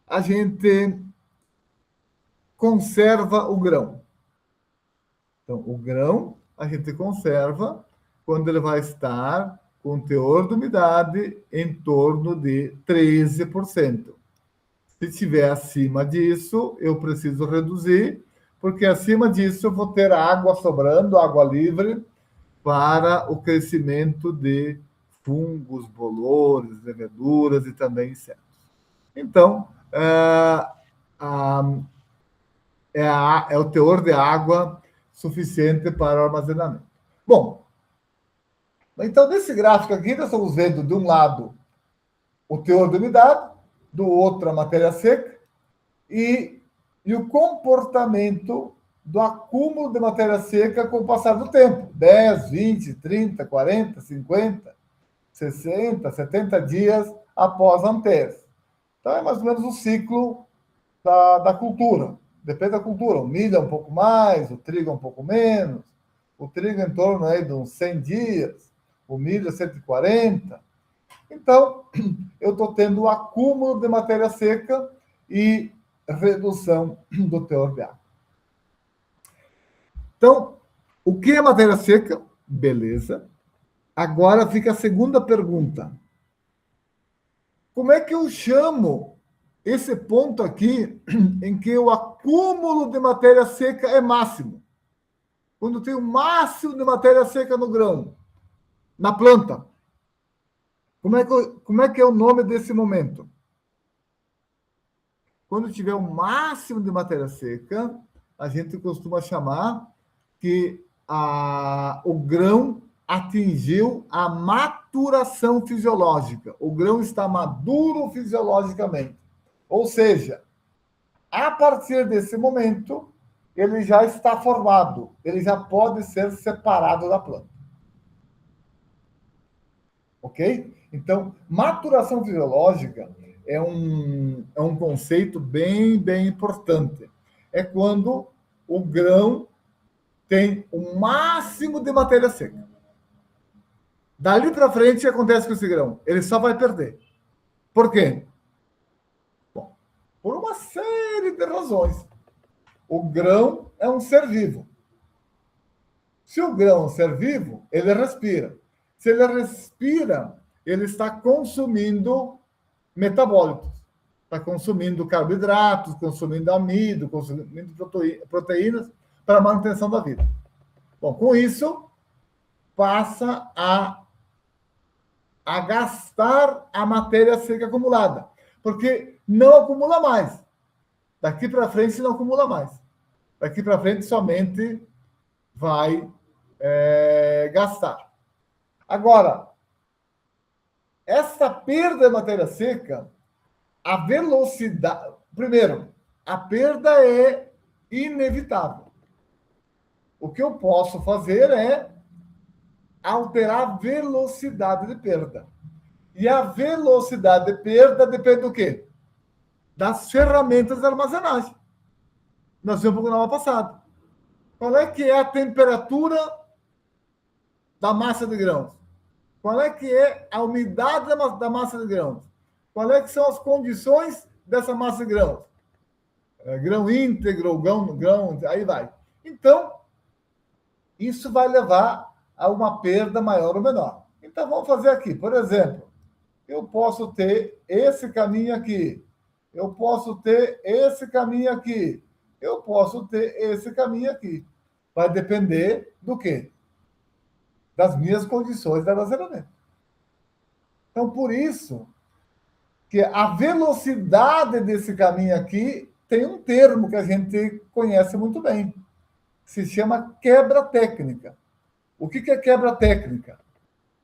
a gente conserva o grão? Então, o grão a gente conserva quando ele vai estar com teor de umidade em torno de 13%. Se estiver acima disso, eu preciso reduzir, porque acima disso eu vou ter água sobrando, água livre, para o crescimento de fungos, bolores, leveduras e também insetos. Então, é o teor de água suficiente para o armazenamento. Bom, então, nesse gráfico aqui, nós estamos vendo, de um lado, o teor de umidade, do outro, a matéria seca, e o comportamento do acúmulo de matéria seca com o passar do tempo. 10, 20, 30, 40, 50, 60, 70 dias após a antese. Então, é mais ou menos o ciclo da cultura. Depende da cultura. O milho é um pouco mais, o trigo é um pouco menos. O trigo em torno aí de uns 100 dias. O milho é 140. Então, eu estou tendo o acúmulo de matéria seca e redução do teor de água. Então, o que é matéria seca? Beleza. Agora fica a segunda pergunta. Como é que eu chamo esse ponto aqui em que o acúmulo de matéria seca é máximo? Quando tem o máximo de matéria seca no grão, na planta. Como é que é o nome desse momento? Quando tiver o máximo de matéria seca, a gente costuma chamar que o grão atingiu a maturação fisiológica. O grão está maduro fisiologicamente. Ou seja, a partir desse momento, ele já está formado, ele já pode ser separado da planta. Ok? Então, maturação fisiológica é um conceito bem, bem importante. É quando o grão tem o máximo de matéria seca. Dali para frente, o que acontece com esse grão? Ele só vai perder. Por quê? Bom, por uma série de razões. O grão é um ser vivo. Se o grão ser vivo, ele respira. Se ele respira, ele está consumindo metabólitos. Está consumindo carboidratos, consumindo amido, consumindo proteínas para a manutenção da vida. Bom, com isso, passa a gastar a matéria seca acumulada, porque não acumula mais. Daqui para frente não acumula mais. Daqui para frente somente vai gastar. Agora, essa perda de matéria seca, a velocidade... Primeiro, a perda é inevitável. O que eu posso fazer é alterar a velocidade de perda. E a velocidade de perda depende do quê? Das ferramentas de armazenagem. Nós vimos um pouco na aula passada. Qual é que é a temperatura da massa de grãos? Qual é que é a umidade da massa de grãos? Qual é que são as condições dessa massa de grãos? Grão íntegro, grão, aí vai. Então, isso vai levar a uma perda maior ou menor. Então, vamos fazer aqui. Por exemplo, eu posso ter esse caminho aqui. Eu posso ter esse caminho aqui. Eu posso ter esse caminho aqui. Vai depender do quê? Das minhas condições de armazenamento. Então, por isso que a velocidade desse caminho aqui tem um termo que a gente conhece muito bem, que se chama quebra técnica. O que é quebra técnica?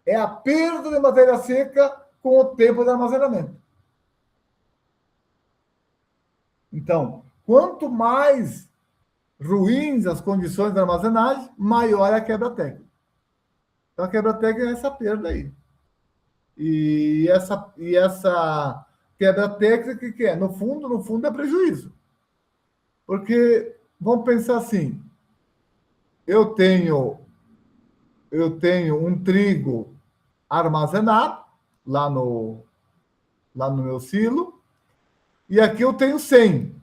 É a perda de matéria seca com o tempo de armazenamento. Então, quanto mais ruins as condições de armazenagem, maior é a quebra técnica. Então, a quebra técnica é essa perda aí. E essa quebra técnica, que é? No fundo, é prejuízo. Porque, vamos pensar assim, eu tenho um trigo armazenado lá no meu silo, e aqui eu tenho 100.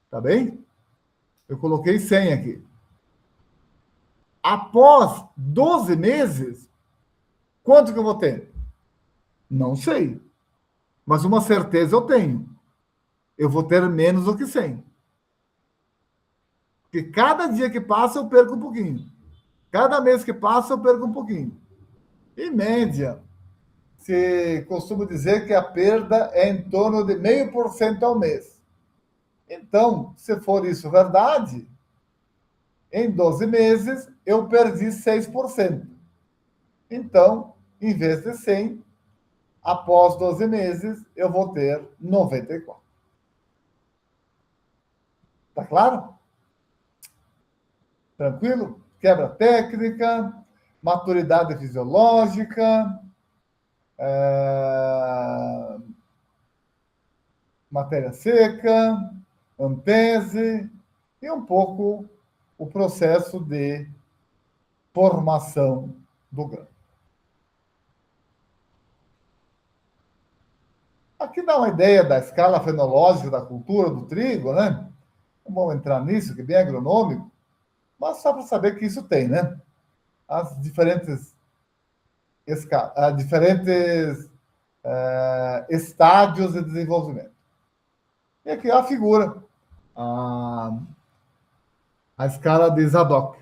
Tá bem? Eu coloquei 100 aqui. Após 12 meses, quanto que eu vou ter? Não sei. Mas uma certeza eu tenho. Eu vou ter menos do que 100. Porque cada dia que passa, eu perco um pouquinho. Cada mês que passa, eu perco um pouquinho. Em média, se costuma dizer que a perda é em torno de 0,5% ao mês. Então, se for isso verdade, em 12 meses, eu perdi 6%. Então, em vez de 100, após 12 meses, eu vou ter 94. Tá claro? Tranquilo? Quebra técnica, maturidade fisiológica, matéria seca, antese e um pouco o processo de formação do grão. Aqui dá uma ideia da escala fenológica da cultura do trigo, né? Não vamos entrar nisso, que é bem agronômico, mas só para saber que isso tem, né? As diferentes estádios de desenvolvimento. E aqui a figura, a escala de Zadok.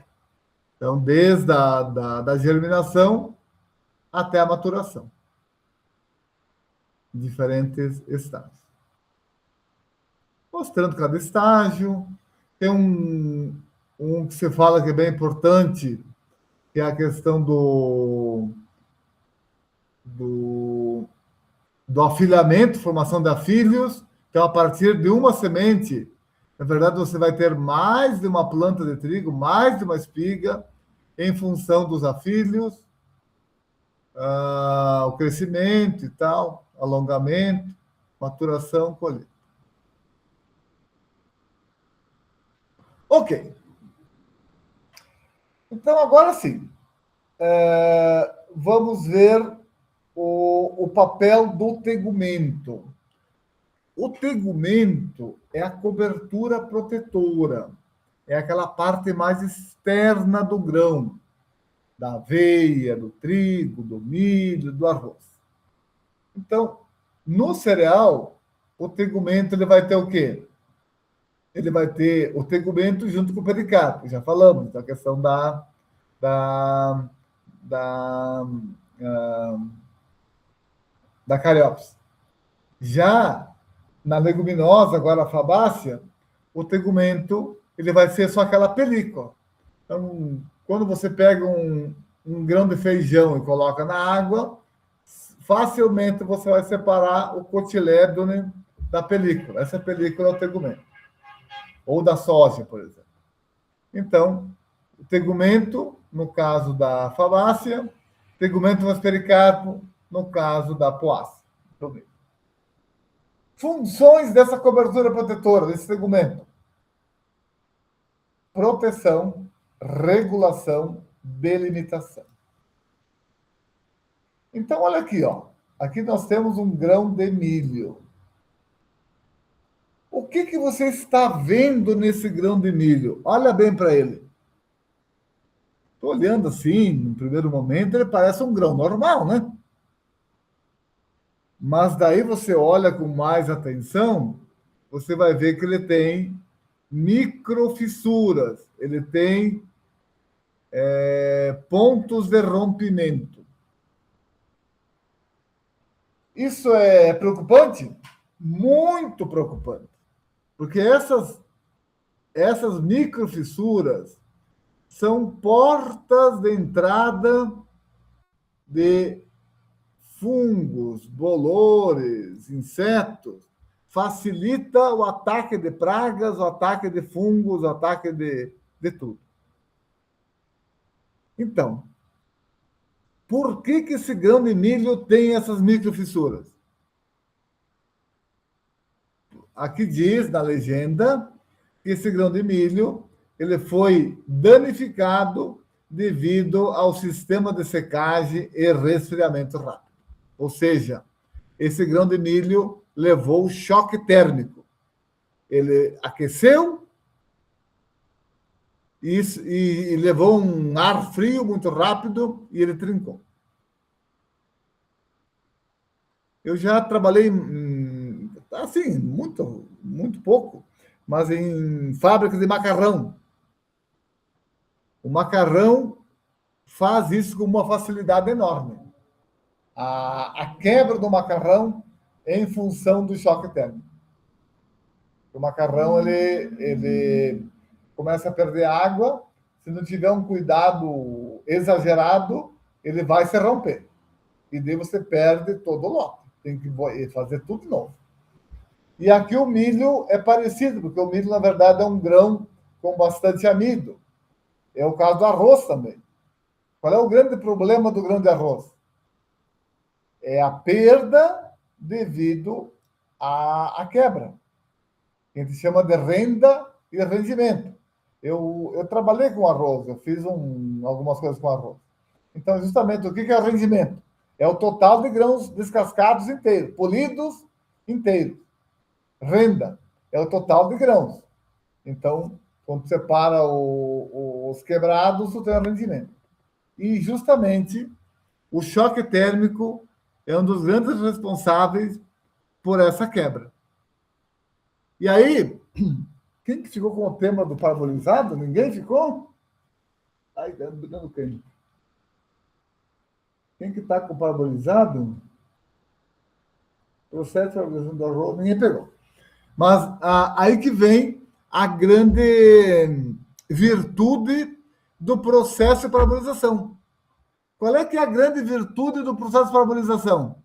Então, desde da germinação até a maturação. Diferentes estágios. Mostrando cada estágio. Tem um que se fala que é bem importante, que é a questão do afilhamento, formação de afilhos. Então, a partir de uma semente, na verdade, você vai ter mais de uma planta de trigo, mais de uma espiga, em função dos afilhos, o crescimento e tal, alongamento, maturação, colheita. Ok. Então, agora sim, vamos ver o papel do tegumento. O tegumento é a cobertura protetora. é aquela parte mais externa do grão, da aveia, do trigo, do milho, do arroz. Então, no cereal, o tegumento ele vai ter o quê? Ele vai ter o tegumento junto com o pericarpo, já falamos da questão da cariopse. Já na leguminosa, agora a fabácea, o tegumento ele vai ser só aquela película. Então, quando você pega um grão de feijão e coloca na água, facilmente você vai separar o cotilédone da película. Essa película é o tegumento. Ou da soja, por exemplo. Então, o tegumento, no caso da fabácea, tegumento mais pericarpo, no caso da poácea. Funções dessa cobertura protetora, desse tegumento: proteção, regulação, delimitação. Então, olha aqui, ó. Aqui nós temos um grão de milho. O que você está vendo nesse grão de milho? Olha bem para ele. Estou olhando assim, no primeiro momento, ele parece um grão normal, né? Mas daí você olha com mais atenção, você vai ver que ele tem microfissuras, ele tem pontos de rompimento. Isso é preocupante? Muito preocupante. Porque essas microfissuras são portas de entrada de fungos, bolores, insetos. Facilita o ataque de pragas, o ataque de fungos, o ataque de tudo. Então, por que esse grão de milho tem essas microfissuras? Aqui diz, na legenda, que esse grão de milho ele foi danificado devido ao sistema de secagem e resfriamento rápido. Ou seja, esse grão de milho levou choque térmico. Ele aqueceu e levou um ar frio muito rápido e ele trincou. Eu já trabalhei, assim, muito pouco, mas em fábricas de macarrão. O macarrão faz isso com uma facilidade enorme. A quebra do macarrão é em função do choque térmico. O macarrão ele começa a perder água, se não tiver um cuidado exagerado, ele vai se romper. E daí você perde todo o lote. Tem que fazer tudo de novo. E aqui o milho é parecido, porque o milho, na verdade, é um grão com bastante amido. É o caso do arroz também. Qual é o grande problema do grão de arroz? É a perda devido à quebra. A gente chama de renda e rendimento. Eu trabalhei com arroz, eu fiz algumas coisas com arroz. Então, justamente, o que é o rendimento? É o total de grãos descascados inteiros, polidos inteiros. Renda é o total de grãos. Então, quando separa os quebrados, você tem o rendimento. E, justamente, o choque térmico é um dos grandes responsáveis por essa quebra. E aí, quem que ficou com o tema do parabolizado? Ninguém ficou? Ai, dando quem? Quem que está com o parabolizado? Processo de parabolização do arroz, ninguém pegou. Mas aí que vem a grande virtude do processo de parabolização. Qual é que é a grande virtude do processo de parabolização?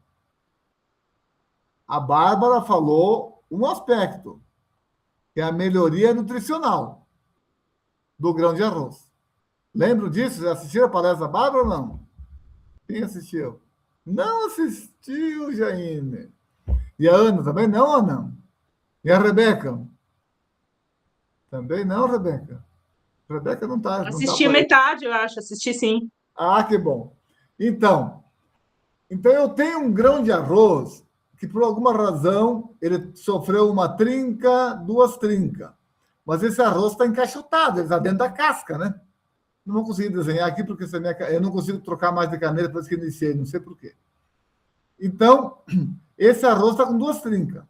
A Bárbara falou um aspecto, que é a melhoria nutricional do grão de arroz. Lembram disso? Já assistiram a palestra da Bárbara ou não? Quem assistiu? Não assistiu, Jaine. E a Ana também não ou não? E a Rebeca? Também não, Rebeca? Rebeca não está. Assisti metade, eu acho. Assisti sim. Ah, que bom. Então eu tenho um grão de arroz que, por alguma razão, ele sofreu uma trinca, duas trincas. mas esse arroz está encaixotado, ele está dentro da casca, né? Não vou conseguir desenhar aqui, porque eu não consigo trocar mais de caneta depois que iniciei, não sei por quê. Então, esse arroz está com 2 trincas.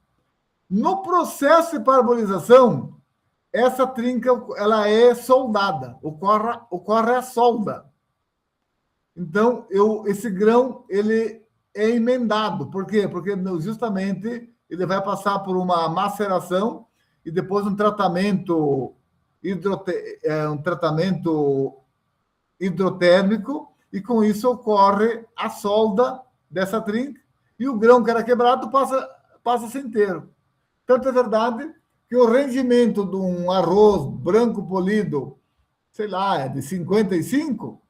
No processo de parabolização, essa trinca ela é soldada, ocorre a solda. Então, esse grão ele é emendado. Por quê? Porque justamente ele vai passar por uma maceração e depois um tratamento hidrotérmico, e com isso ocorre a solda dessa trinca, e o grão que era quebrado passa-se inteiro. Tanto é verdade que o rendimento de um arroz branco polido, sei lá, é de 55,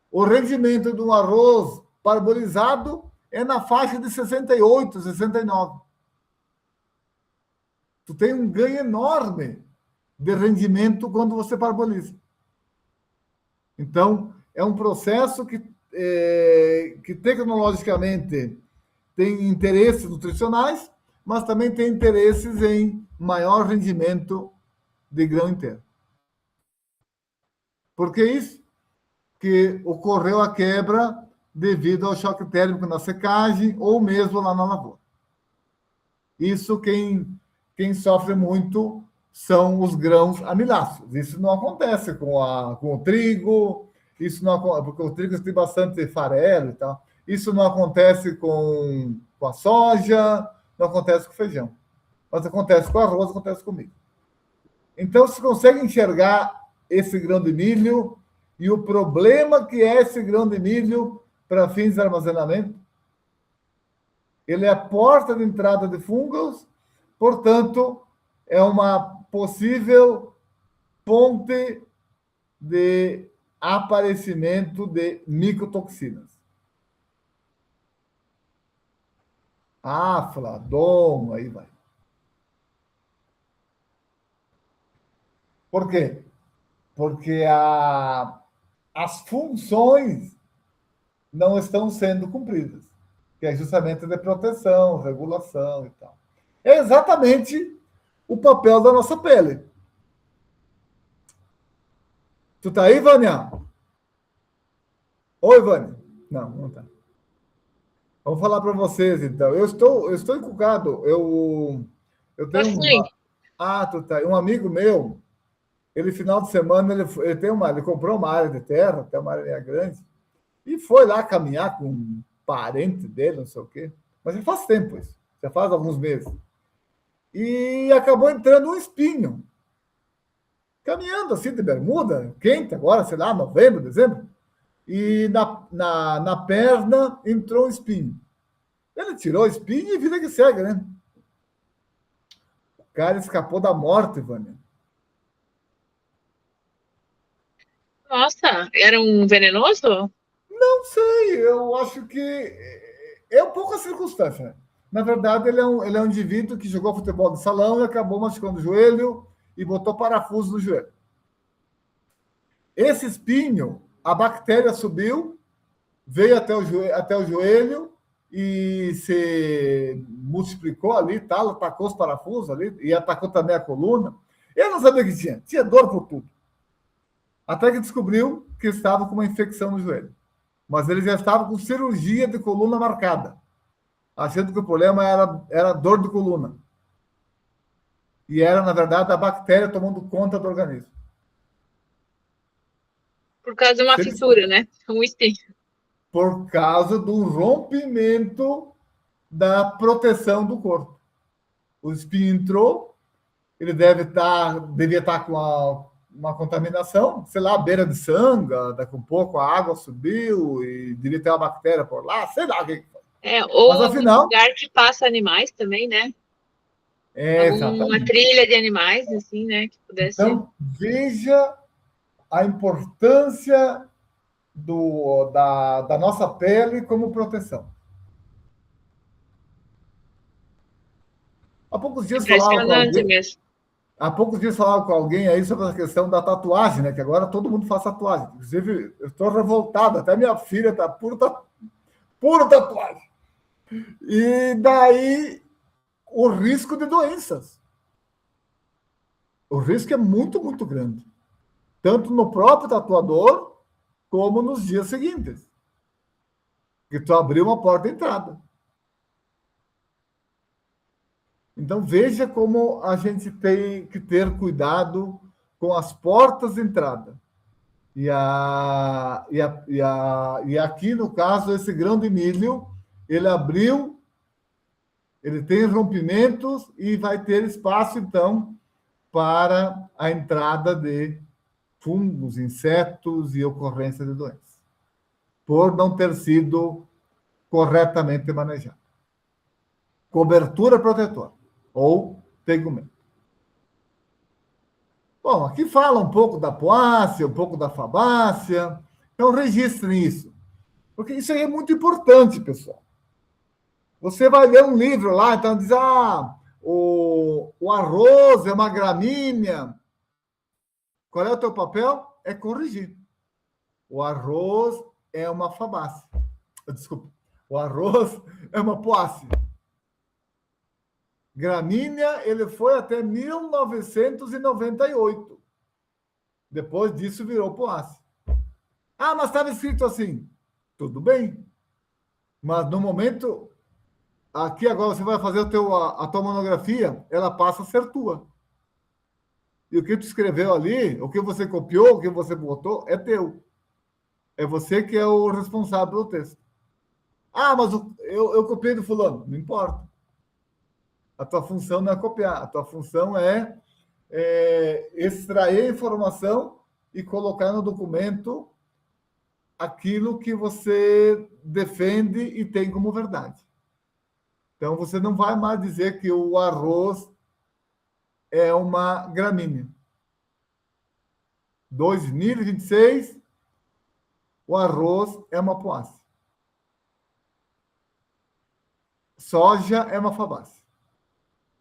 o rendimento de um arroz parbolizado é na faixa de 68, 69. Tu tem um ganho enorme de rendimento quando você parboliza. Então, é um processo que tecnologicamente tem interesses nutricionais, mas também tem interesses em maior rendimento de grão inteiro. Por que isso? Que ocorreu a quebra devido ao choque térmico na secagem ou mesmo lá na lavoura. Isso quem sofre muito são os grãos amiláceos. Isso não acontece com o trigo, isso não, porque o trigo tem bastante farelo e tal. Isso não acontece com a soja, não acontece com o feijão. Mas acontece com o arroz, acontece com o milho. Então, se consegue enxergar esse grão de milho e o problema que é esse grão de milho para fins de armazenamento, ele é a porta de entrada de fungos, portanto, é uma possível ponte de aparecimento de micotoxinas. Afla, doma, aí vai. Por quê? Porque as funções não estão sendo cumpridas, que é justamente de proteção, regulação e tal. É exatamente o papel da nossa pele. Tu tá aí, Vânia? Oi, Vânia. Não tá. Vamos falar para vocês, então. Eu estou encucado. Eu tenho tu tá aí. Um amigo meu, ele, final de semana, ele comprou uma área de terra, até uma área grande, e foi lá caminhar com um parente dele, não sei o quê. Mas já faz tempo isso. Já faz alguns meses. E acabou entrando um espinho. Caminhando assim de bermuda, quente agora, sei lá, novembro, dezembro. E na perna entrou um espinho. Ele tirou o espinho e vida que segue, né? O cara escapou da morte, Vânia. Nossa, era um venenoso? Não sei, eu acho que é um pouco a circunstância, né? Na verdade, ele é um indivíduo que jogou futebol de salão e acabou machucando o joelho e botou parafuso no joelho. Esse espinho, a bactéria subiu, veio até o joelho e se multiplicou ali, tá? Atacou os parafusos ali e atacou também a coluna. Eu não sabia o que tinha. Tinha dor por tudo. Até que descobriu que estava com uma infecção no joelho. Mas ele já estava com cirurgia de coluna marcada, achando que o problema era dor de coluna. E era, na verdade, a bactéria tomando conta do organismo. Por causa de uma fissura, né? Um espinho. Por causa do rompimento da proteção do corpo. O espinho entrou, ele devia estar com uma contaminação, sei lá, beira de sangue, daqui a um pouco a água subiu e devia ter uma bactéria por lá, sei lá o que foi. Ou mas, afinal, lugar que passa animais também, né? Uma trilha de animais, assim, né? Que pudesse... Então, veja a importância da nossa pele como proteção. Há poucos dias falava com alguém aí sobre a questão da tatuagem, né? Que agora todo mundo faz tatuagem. Inclusive, eu estou revoltado, até minha filha está puro tatuagem. E daí o risco de doenças. O risco é muito, muito grande. Tanto no próprio tatuador, como nos dias seguintes. Que tu abriu uma porta de entrada. Então, veja como a gente tem que ter cuidado com as portas de entrada. E aqui, no caso, esse grão de milho, ele abriu, ele tem rompimentos e vai ter espaço, então, para a entrada de fungos, insetos e ocorrência de doenças, por não ter sido corretamente manejado. Cobertura protetora ou tegumento. Bom, aqui fala um pouco da poácea, um pouco da fabácea. Então, registrem isso. Porque isso aí é muito importante, pessoal. Você vai ler um livro lá, então diz, o arroz é uma gramínea. Qual é o teu papel? É corrigir. O arroz é uma fabácea. Desculpa. O arroz é uma poácea. Gramínea, ele foi até 1998. Depois disso, virou poácea. Mas estava escrito assim. Tudo bem. Mas, no momento, aqui agora você vai fazer a tua monografia, ela passa a ser tua. E o que tu escreveu ali, o que você copiou, o que você botou, é teu. É você que é o responsável pelo texto. Mas eu copiei do fulano. Não importa. A tua função não é copiar, a tua função é extrair a informação e colocar no documento aquilo que você defende e tem como verdade. Então, você não vai mais dizer que o arroz é uma gramínea. 2026, o arroz é uma poácea. Soja é uma fabácea.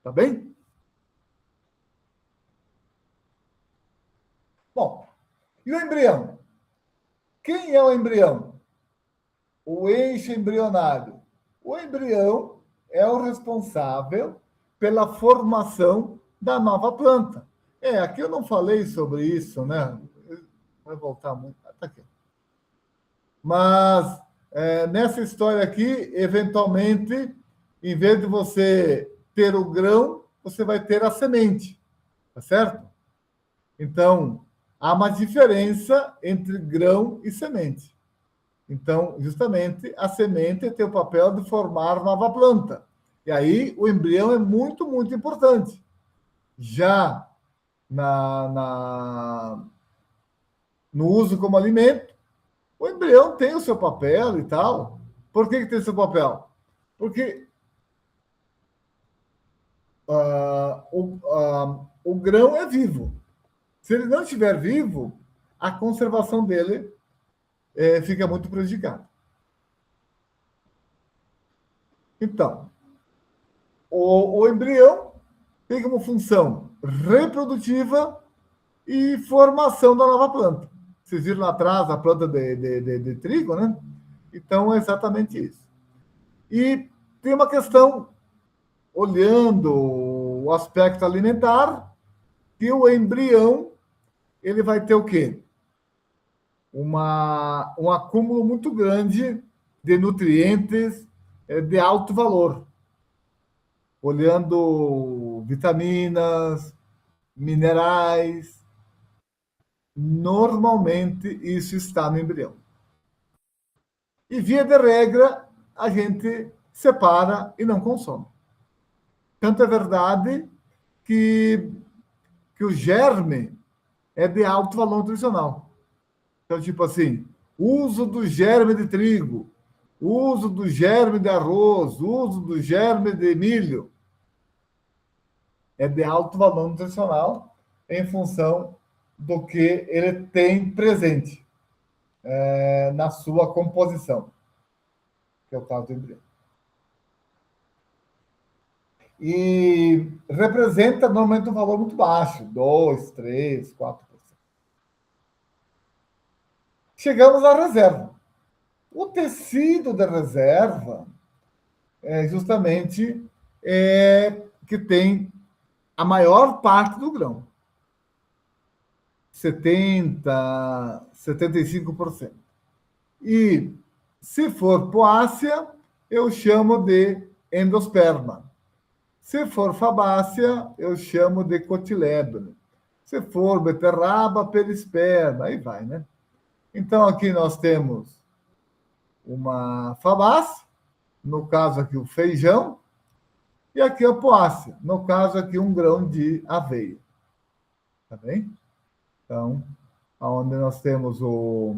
Tá bem? Bom, e o embrião? Quem é o embrião? O eixo embrionário. O embrião é o responsável pela formação da nova planta. Aqui eu não falei sobre isso, né? Vai voltar muito. Tá aqui. Mas, nessa história aqui, eventualmente, em vez de você ter o grão, você vai ter a semente, tá certo? Então, há uma diferença entre grão e semente. Então, justamente, a semente tem o papel de formar nova planta. E aí, o embrião é muito, muito importante. Já no uso como alimento, o embrião tem o seu papel e tal. Por que tem o seu papel? Porque o grão é vivo. Se ele não estiver vivo, a conservação dele fica muito prejudicada. Então, o embrião tem como função reprodutiva e formação da nova planta. Vocês viram lá atrás a planta de trigo, né? Então, é exatamente isso. E tem uma questão, olhando o aspecto alimentar, que o embrião ele vai ter o quê? Um acúmulo muito grande de nutrientes de alto valor. Olhando vitaminas, minerais, normalmente isso está no embrião. E, via de regra, a gente separa e não consome. Tanto é verdade que o germe é de alto valor nutricional. Então, tipo assim, uso do germe de trigo, uso do germe de arroz, uso do germe de milho, é de alto valor nutricional em função do que ele tem presente na sua composição, que é o caso do embrião. E representa normalmente um valor muito baixo, 2%, 3%, 4%. Chegamos à reserva. O tecido da reserva é justamente que tem a maior parte do grão. 75%. E, se for poácea, eu chamo de endosperma. Se for fabácea, eu chamo de cotilédone. Se for beterraba, perisperma, aí vai, né? Então, aqui nós temos uma fabácea, no caso aqui o feijão, e aqui a poácea, no caso aqui um grão de aveia. Tá bem? Então, onde nós temos o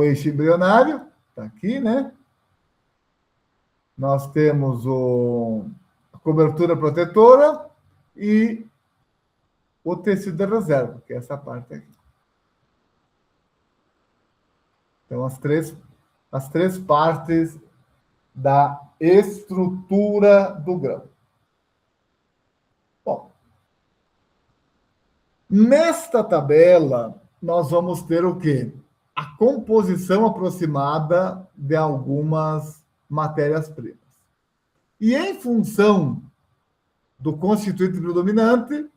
eixo embrionário, está aqui, né? Nós temos a cobertura protetora e o tecido de reserva, que é essa parte aqui. Então, as três partes da estrutura do grão. Bom, nesta tabela, nós vamos ter o quê? A composição aproximada de algumas matérias-primas. E em função do constituinte predominante,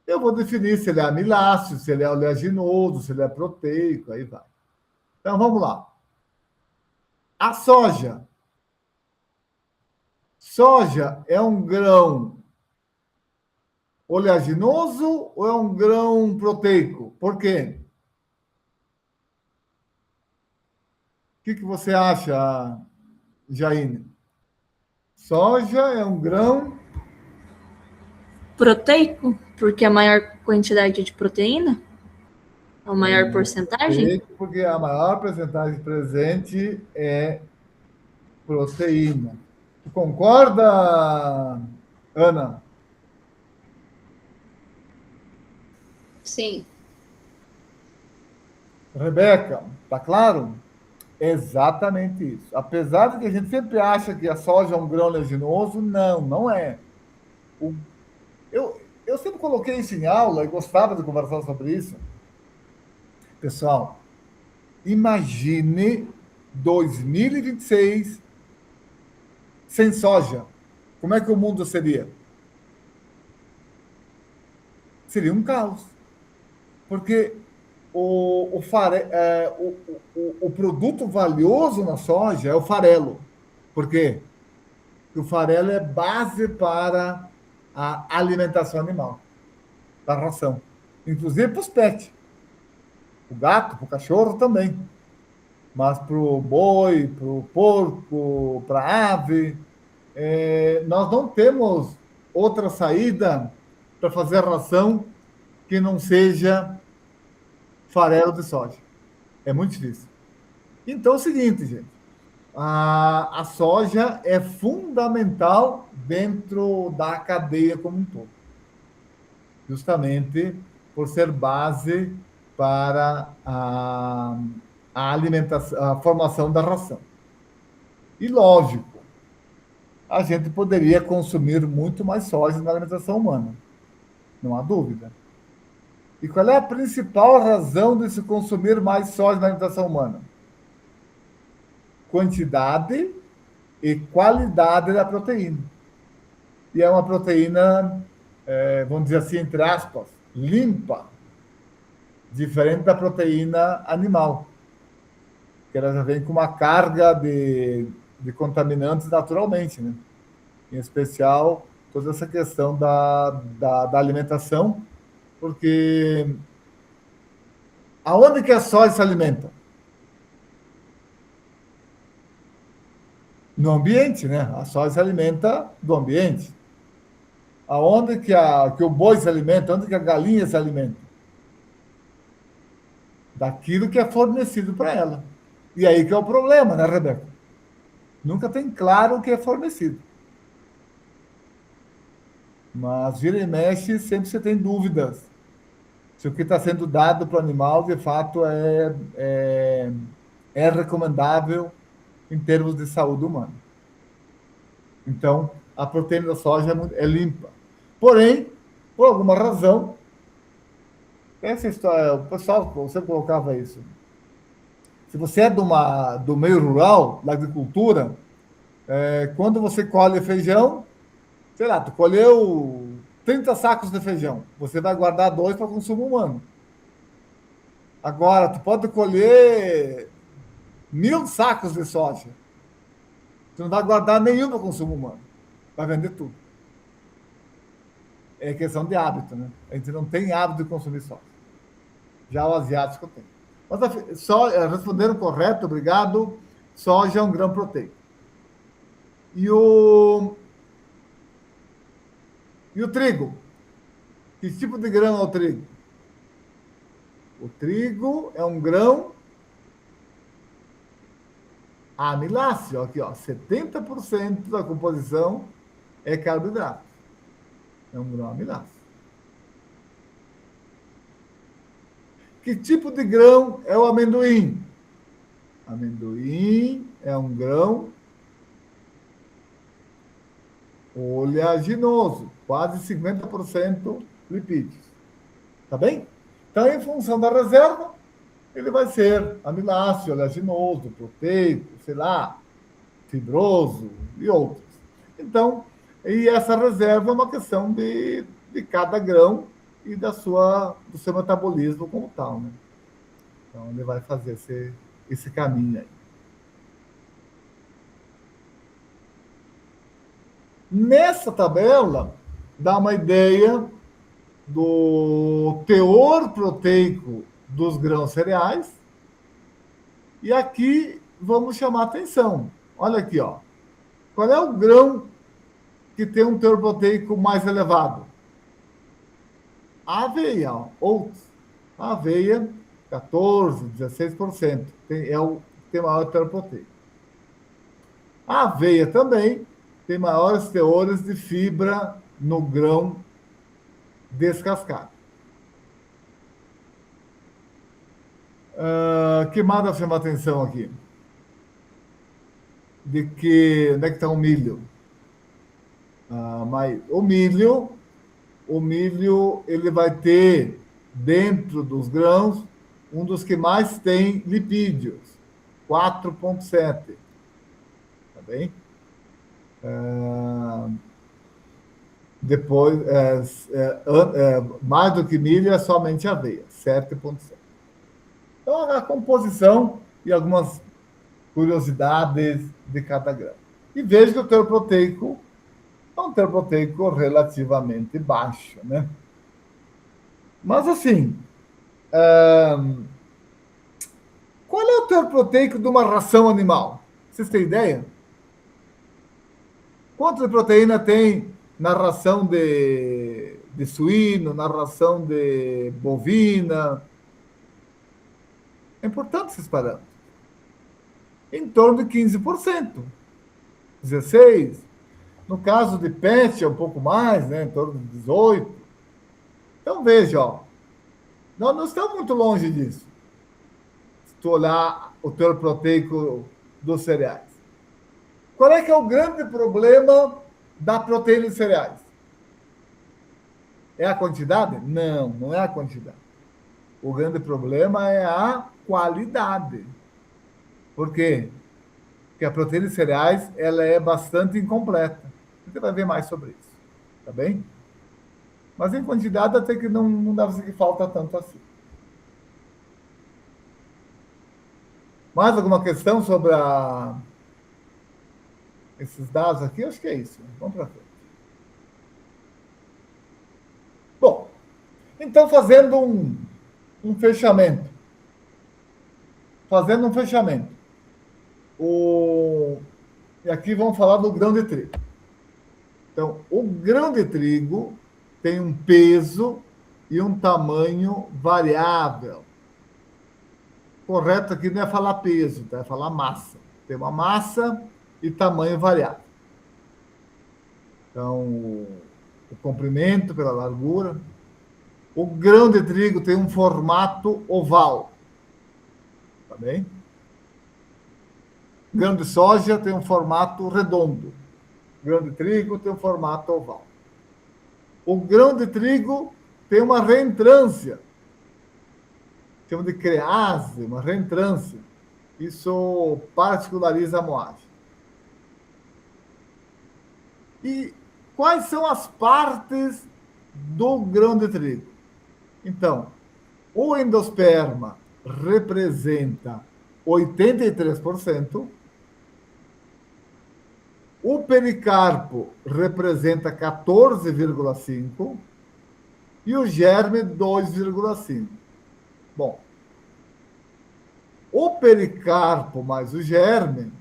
eu vou definir se ele é amiláceo, se ele é oleaginoso, se ele é proteico, aí vai. Então, vamos lá. A soja. Soja é um grão oleaginoso ou é um grão proteico? Por quê? O que você acha, Jaine? Soja é um grão proteico, porque a maior quantidade de proteína, a maior porcentagem. Porque a maior porcentagem presente é proteína. Tu concorda, Ana? Sim. Rebeca, tá claro? Exatamente isso. Apesar de que a gente sempre acha que a soja é um grão oleaginoso, não é. Eu sempre coloquei isso em aula e gostava de conversar sobre isso. Pessoal, imagine 2026 sem soja. Como é que o mundo seria? Seria um caos. Porque o produto valioso na soja é o farelo. Por quê? Porque o farelo é base para a alimentação animal, da ração. Inclusive para os pets. O gato, para o cachorro também. Mas para o boi, para o porco, para a ave, nós não temos outra saída para fazer ração que não seja farelo de soja. É muito difícil. Então é o seguinte, gente. A soja é fundamental dentro da cadeia como um todo. Justamente por ser base para a alimentação, a formação da ração. E, lógico, a gente poderia consumir muito mais soja na alimentação humana. Não há dúvida. E qual é a principal razão de se consumir mais soja na alimentação humana? Quantidade e qualidade da proteína. E é uma proteína, vamos dizer assim, entre aspas, limpa, diferente da proteína animal, que ela já vem com uma carga de contaminantes naturalmente, né? Em especial, toda essa questão da alimentação, porque aonde que a soja se alimenta? No ambiente, né? A soja se alimenta do ambiente. Aonde que o boi se alimenta? Onde que a galinha se alimenta? Daquilo que é fornecido para ela. E aí que é o problema, né, Rebeca? Nunca tem claro o que é fornecido. Mas vira e mexe, sempre você tem dúvidas se o que está sendo dado para o animal, de fato, é recomendável em termos de saúde humana. Então, a proteína da soja é limpa. Porém, por alguma razão, essa história, o pessoal sempre colocava isso. Se você é do meio rural, da agricultura, quando você colhe feijão, sei lá, tu colheu 30 sacos de feijão. Você vai guardar 2 para consumo humano. Agora, tu pode colher 1.000 sacos de soja. Tu não vai guardar nenhum para consumo humano. Vai vender tudo. É questão de hábito, né? A gente não tem hábito de consumir soja. Já o asiático tem. Mas responderam correto, obrigado. Soja é um grão proteico. E o trigo? Que tipo de grão é o trigo? O trigo é um grão amiláceo. Aqui, ó, 70% da composição é carboidrato. É um grão amiláceo. Que tipo de grão é o amendoim? Amendoim é um grão oleaginoso, quase 50% lipídios. Tá bem? Então, em função da reserva, ele vai ser amiláceo, oleaginoso, proteico, sei lá, fibroso e outros. Então, e essa reserva é uma questão de cada grão e do seu metabolismo como tal, né? Então, ele vai fazer esse caminho aí. Nessa tabela, dá uma ideia do teor proteico dos grãos cereais. E aqui vamos chamar atenção. Olha aqui, ó. Qual é o grão que tem um teor proteico mais elevado? A aveia, ó. Oats. A aveia, 14%, 16%. Tem maior teor proteico. A aveia também tem maiores teores de fibra no grão descascado. Que mais chama atenção aqui? Onde é que está o milho? Mas o milho ele vai ter, dentro dos grãos, um dos que mais tem lipídios, 4,7. Tá bem? Depois, mais do que milho, é somente aveia, 7,7. Então, a composição e algumas curiosidades de cada grão. E veja que o teor proteico é um teor proteico relativamente baixo, né? Mas, assim, qual é o teor proteico de uma ração animal? Vocês têm ideia? Quanto de proteína tem na ração de suíno, na ração de bovina? É importante esses parâmetros. Em torno de 15%. 16%. No caso de pet, é um pouco mais, né? Em torno de 18%. Então, veja, ó. Nós não estamos muito longe disso. Se tu olhar o teor proteico dos cereais. Qual é que é o grande problema da proteína de cereais? É a quantidade? Não, não é a quantidade. O grande problema é a qualidade. Por quê? Porque a proteína de cereais ela é bastante incompleta. Você vai ver mais sobre isso. Tá bem? Mas em quantidade até que não dá pra dizer que falta tanto assim. Mais alguma questão sobre esses dados aqui? Acho que é isso. Vamos para frente. Bom, então fazendo um fechamento. E aqui vamos falar do grão de trigo. Então, o grão de trigo tem um peso e um tamanho variável. Correto aqui não é falar peso, tá? É falar massa. Tem uma massa e tamanho variável. Então, o comprimento pela largura. O grão de trigo tem um formato oval. Tá bem? O grão de soja tem um formato redondo. O grão de trigo tem um formato oval. O grão de trigo tem uma reentrância. Chama de crease, uma reentrância. Isso particulariza a moagem. E quais são as partes do grão de trigo. Então, o endosperma representa 83%, o pericarpo representa 14,5% e o germe 2,5%. Bom, o pericarpo mais o germe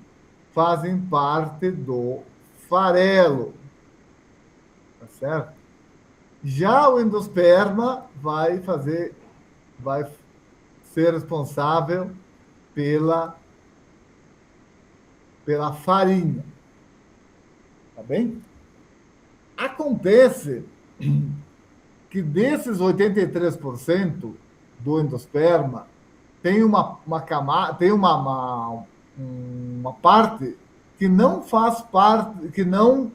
fazem parte do farelo, tá certo? Já o endosperma vai ser responsável pela farinha, tá bem? Acontece que desses 83% do endosperma tem uma camada, tem uma parte que não faz parte, que não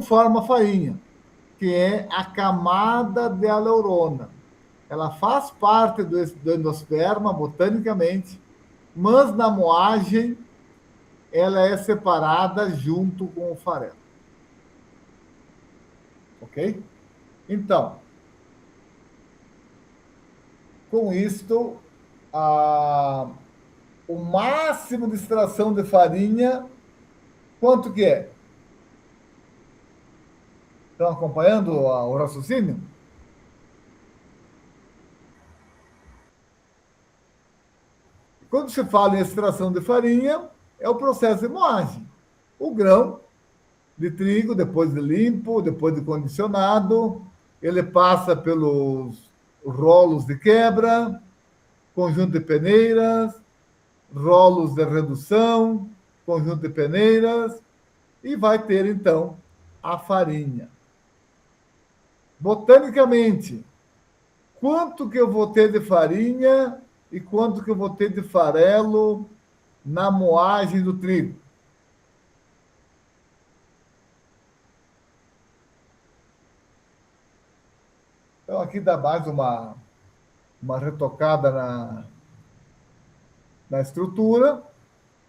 forma farinha, que é a camada de aleurona. Ela faz parte do endosperma botanicamente, mas na moagem ela é separada junto com o farelo. Ok? Então, com isto, o máximo de extração de farinha, quanto que é? Estão acompanhando o raciocínio? Quando se fala em extração de farinha, é o processo de moagem. O grão de trigo, depois de limpo, depois de condicionado, ele passa pelos rolos de quebra, conjunto de peneiras, rolos de redução, conjunto de peneiras, e vai ter, então, a farinha. Botanicamente, quanto que eu vou ter de farinha e quanto que eu vou ter de farelo na moagem do trigo? Então, aqui dá mais uma retocada na estrutura.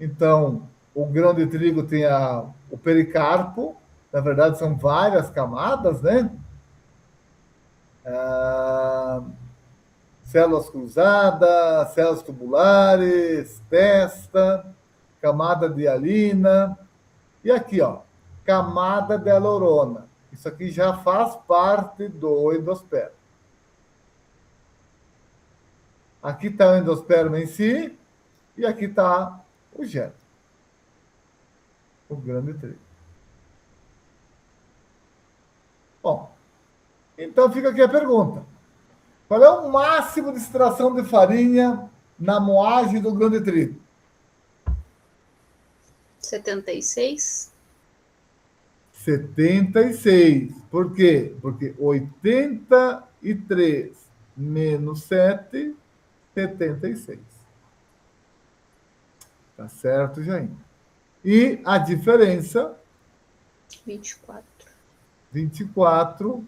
Então, o grão de trigo tem o pericarpo, na verdade, são várias camadas, né? Células cruzadas, células tubulares, testa, camada de hialina. E aqui, ó, camada de aleurona. Isso aqui já faz parte do endosperma. Aqui está o endosperma em si e aqui está o germe, o grão de trigo. Bom, então fica aqui a pergunta. Qual é o máximo de extração de farinha na moagem do grão de trigo? 76. 76. Por quê? Porque 83 menos 7, 76. Tá certo, Jair? E a diferença? 24. 24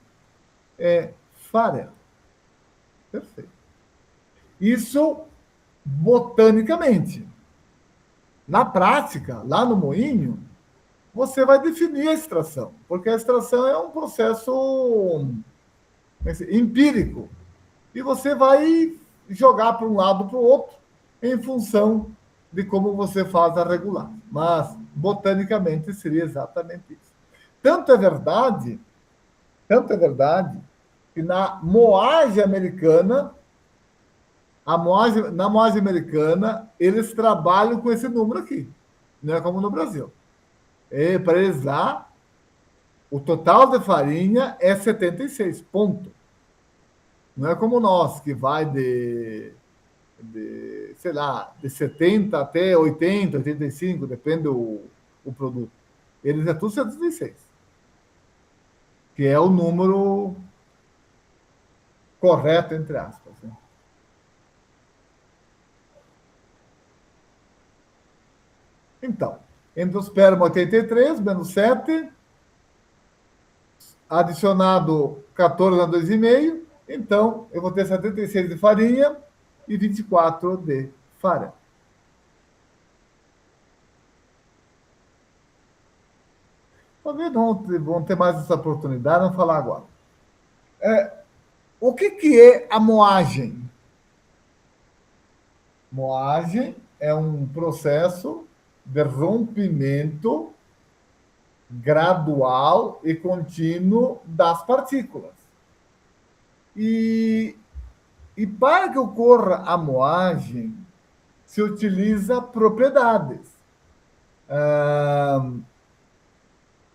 é farelo. Perfeito. Isso botanicamente. Na prática, lá no moinho, você vai definir a extração, porque a extração é um processo empírico. E você vai jogar para um lado para o outro em função de como você faz a regular. Mas, botanicamente, seria exatamente isso. Tanto é verdade que na moagem americana, na moagem americana, eles trabalham com esse número aqui. Não é como no Brasil. Para eles lá, o total de farinha é 76, ponto. Não é como nós, que vai sei lá, de 70 até 80, 85, depende o produto. Eles é tudo 76, que é o número correto, entre aspas. Né? Então, endosperma 83, menos 7, adicionado 14 a 2,5, então eu vou ter 76 de farinha e 24 de farelo. Talvez não vão ter mais essa oportunidade, vamos falar agora. O que é a moagem? Moagem é um processo de rompimento gradual e contínuo das partículas. E para que ocorra a moagem, se utiliza propriedades.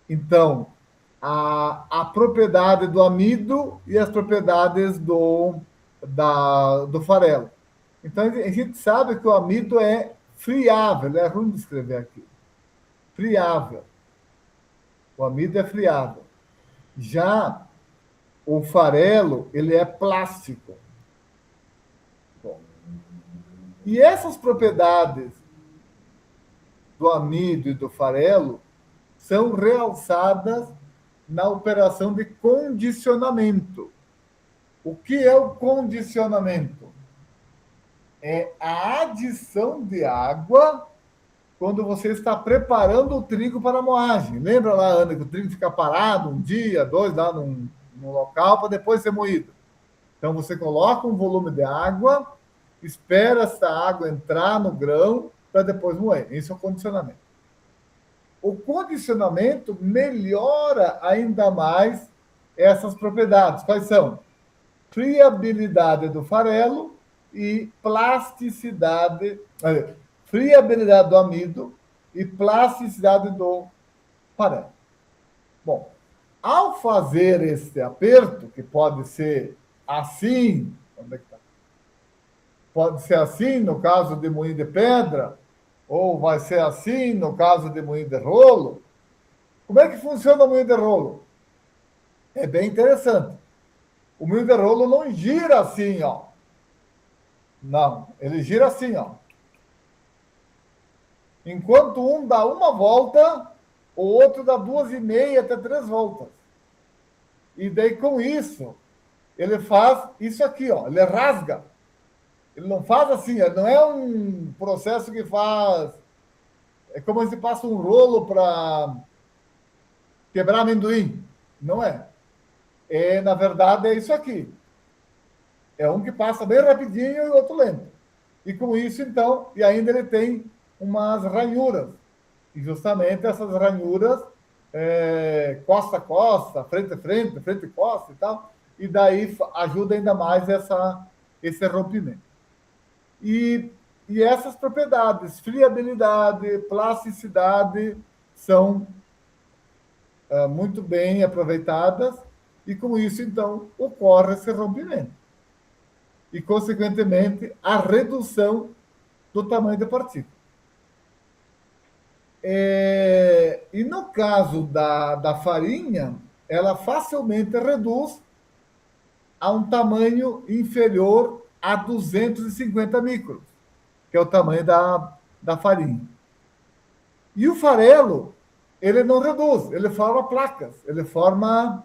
Então, a propriedade do amido e as propriedades do farelo. Então, a gente sabe que o amido é friável, é ruim de escrever aqui. Friável. O amido é friável. Já o farelo, ele é plástico. Bom, e essas propriedades do amido e do farelo são realçadas na operação de condicionamento. O que é o condicionamento? É a adição de água quando você está preparando o trigo para a moagem. Lembra lá, Ana, que o trigo fica parado um dia, 2, lá num local, para depois ser moído. Então, você coloca um volume de água, espera essa água entrar no grão, para depois moer. Isso é o condicionamento. O condicionamento melhora ainda mais essas propriedades. Quais são? Friabilidade do farelo e plasticidade, friabilidade do amido e plasticidade do farelo. Bom, ao fazer esse aperto, que pode ser assim, onde é que tá? Pode ser assim no caso de moinho de pedra, ou vai ser assim no caso de moinho de rolo. Como é que funciona o moinho de rolo? É bem interessante. O moinho de rolo não gira assim, ó. Não, ele gira assim, ó. Enquanto um dá uma volta, o outro dá 2,5 até 3 voltas. E daí, com isso, ele faz isso aqui, ó. Ele rasga. Ele não faz assim, não é um processo que faz... É como se passa um rolo para quebrar amendoim. Não é. Na verdade, é isso aqui. É um que passa bem rapidinho e o outro lento. E com isso, então, e ainda ele tem umas ranhuras. E justamente essas ranhuras, costa a costa, frente a frente, frente a costa e tal. E daí ajuda ainda mais esse rompimento. E essas propriedades, friabilidade, plasticidade, são muito bem aproveitadas, e com isso, então, ocorre esse rompimento. E, consequentemente, a redução do tamanho da partícula. E no caso da farinha, ela facilmente reduz a um tamanho inferior a 250 microns, que é o tamanho da farinha. E o farelo, ele não reduz, ele forma placas, ele forma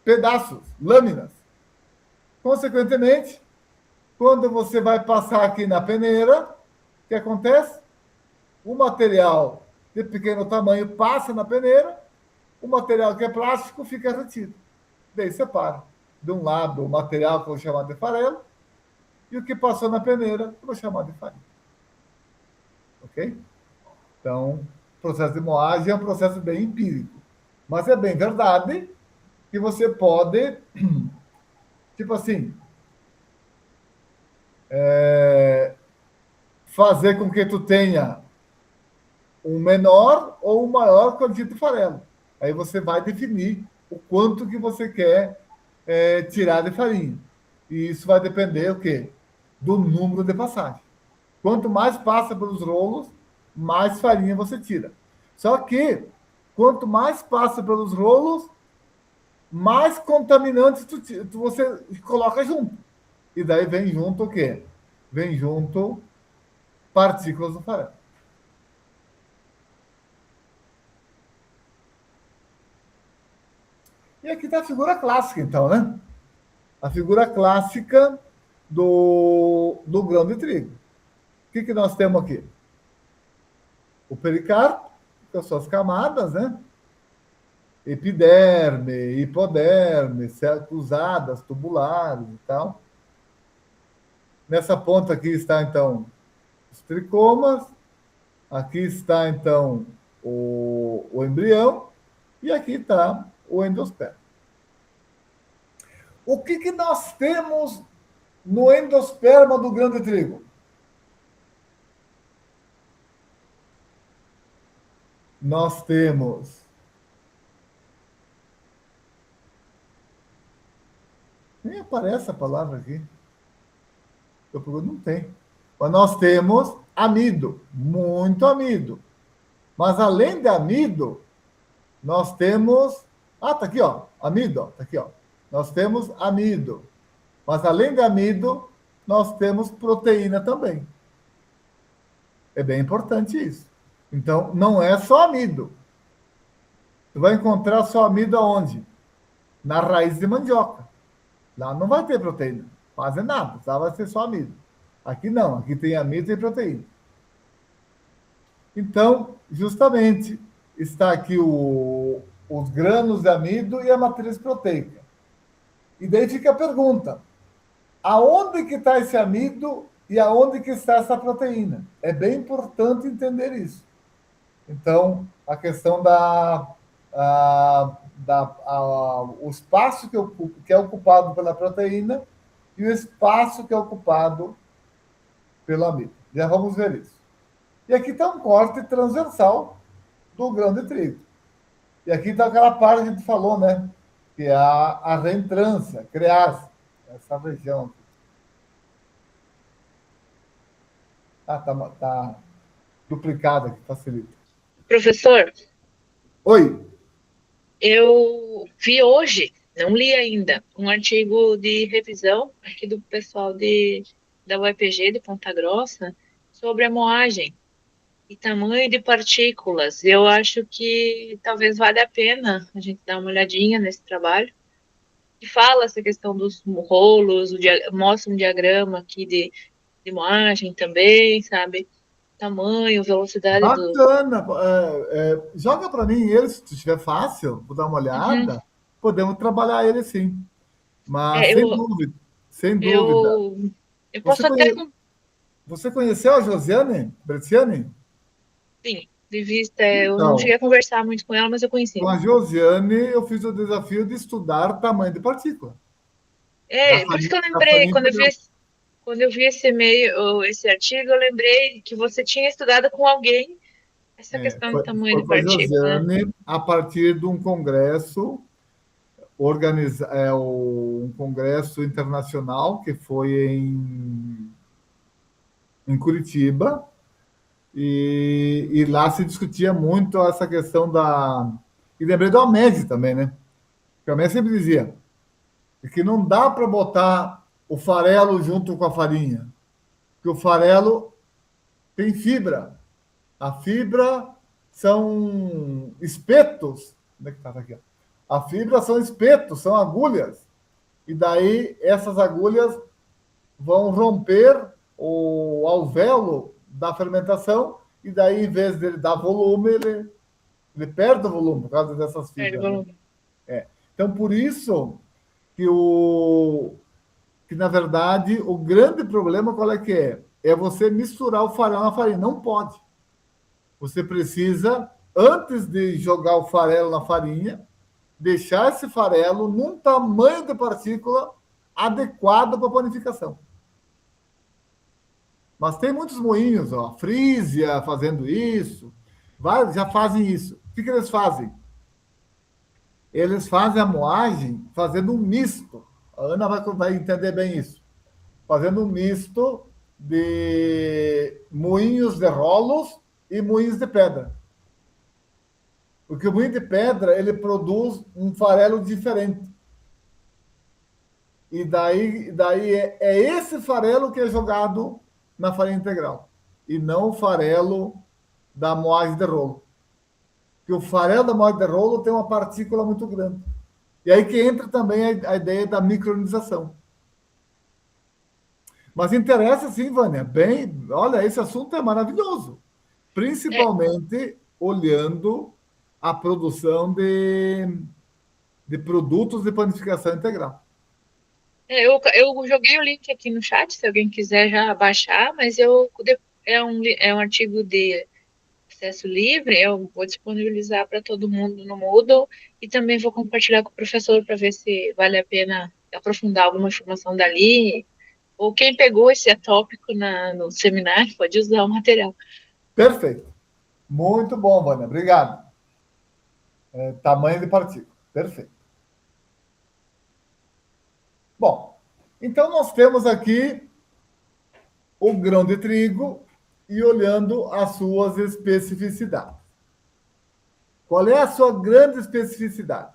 pedaços, lâminas. Consequentemente, quando você vai passar aqui na peneira, o que acontece? O material de pequeno tamanho passa na peneira, o material que é plástico fica retido. Daí separa. De um lado, o material que eu vou chamar de farelo, e o que passou na peneira, eu vou chamar de farinha. Ok? Então, o processo de moagem é um processo bem empírico. Mas é bem verdade que você pode, tipo assim, fazer com que tu tenha um menor ou um maior quantidade de farelo. Aí você vai definir o quanto que você quer tirar de farinha. E isso vai depender o quê? Do número de passagem. Quanto mais passa pelos rolos, mais farinha você tira. Só que, quanto mais passa pelos rolos, mais contaminantes você coloca junto. E daí vem junto o quê? Vem junto partículas do farelo. E aqui está a figura clássica, então, né? A figura clássica do grão de trigo. O que nós temos aqui? O pericarpo, com as suas camadas, né? epiderme, hipoderme, células cruzadas, tubulares e tal. Nessa ponta aqui está, então, os tricomas. Aqui está, então, o embrião. E aqui está o endosperma. O que nós temos no endosperma do grão de trigo? Nós temos nem aparece a palavra aqui. Eu pergunto, não tem. Mas nós temos amido, muito amido. Mas além de amido, nós temos... Ah, tá aqui, ó. Amido, ó. Tá aqui, ó. Nós temos amido. Mas além de amido, nós temos proteína também. É bem importante isso. Então, não é só amido. Você vai encontrar só amido aonde? Na raiz de mandioca. Lá não vai ter proteína. Quase nada. Lá vai ser só amido. Aqui não. Aqui tem amido e proteína. Então, justamente, está aqui os grânulos de amido e a matriz proteica. E daí fica a pergunta. Aonde que está esse amido e aonde que está essa proteína? É bem importante entender isso. Então, a questão o espaço que é ocupado pela proteína e o espaço que é ocupado pelo amido. Já vamos ver isso. E aqui está um corte transversal do grão de trigo. E aqui está aquela parte que a gente falou, né? Que é a reentrância, crease, essa região aqui. Ah, tá duplicada aqui, facilita. Professor, Oi. eu vi hoje, não li ainda, um artigo de revisão aqui do pessoal da UEPG de Ponta Grossa sobre a moagem e tamanho de partículas. Eu acho que talvez valha a pena a gente dar uma olhadinha nesse trabalho. Que fala essa questão dos rolos, mostra um diagrama aqui de moagem também, sabe? Tamanho, velocidade Bacana. Joga para mim ele, se estiver fácil, vou dar uma olhada. Podemos trabalhar ele sim. Mas sem dúvida. Eu posso até... Você conheceu a Josiane Bresciani? Sim, de vista. Eu não cheguei a conversar muito com ela, mas eu conheci. Com a Josiane, eu fiz o desafio de estudar tamanho de partícula. Por isso que eu lembrei, quando eu vi esse artigo, eu lembrei que você tinha estudado com alguém essa questão do tamanho de partícula. Josiane, né? A partir de um congresso, um congresso internacional que foi em Curitiba, e lá se discutia muito essa questão E lembrei do Amese também, né? Porque o Amese sempre dizia que não dá para botar o farelo junto com a farinha, porque o farelo tem fibra. A fibra são espetos. Onde é que está aqui? A fibra são espetos, são agulhas. E daí essas agulhas vão romper o alvéolo da fermentação, e daí, em vez dele dar volume, ele perde o volume por causa dessas fibras. Então, por isso que, na verdade, o grande problema qual é que é? É você misturar o farelo na farinha. Não pode. Você precisa, antes de jogar o farelo na farinha, deixar esse farelo num tamanho de partícula adequado para a panificação. Mas tem muitos moinhos, ó, Frisia fazendo isso, já fazem isso. O que eles fazem? Eles fazem a moagem fazendo um misto. A Ana vai entender bem isso. Fazendo um misto de moinhos de rolos e moinhos de pedra. Porque o moinho de pedra, ele produz um farelo diferente. E daí é esse farelo que é jogado na farinha integral, e não o farelo da moagem de rolo. Porque o farelo da moagem de rolo tem uma partícula muito grande. E aí que entra também a ideia da micronização. Mas interessa sim, Vânia. Olha, esse assunto é maravilhoso. Principalmente olhando a produção de produtos de panificação integral. Eu joguei o link aqui no chat, se alguém quiser já baixar, mas é um artigo de acesso livre, eu vou disponibilizar para todo mundo no Moodle e também vou compartilhar com o professor para ver se vale a pena aprofundar alguma informação dali, ou quem pegou esse tópico no seminário pode usar o material. Perfeito. Muito bom, Vânia. Obrigado. Tamanho de partícula. Perfeito. Bom, então nós temos aqui o grão de trigo e olhando as suas especificidades. Qual é a sua grande especificidade?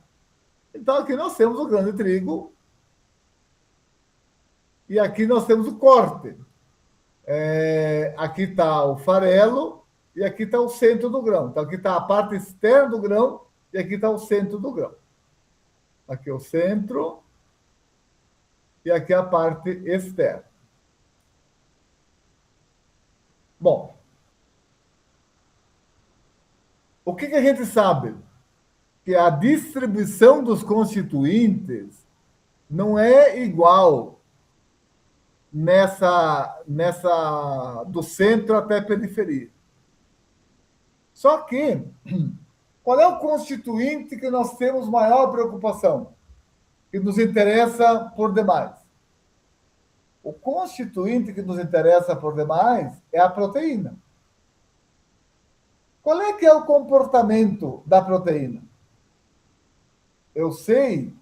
Então, aqui nós temos o grão de trigo e aqui nós temos o corte. Aqui está o farelo e aqui está o centro do grão. Então, aqui está a parte externa do grão e aqui está o centro do grão. Aqui é o centro e aqui é a parte externa. Bom, o que a gente sabe? Que a distribuição dos constituintes não é igual do centro até a periferia. Só que, qual é o constituinte que nós temos maior preocupação? Que nos interessa por demais? O constituinte que nos interessa por demais é a proteína. Qual é que é o comportamento da proteína? Eu sei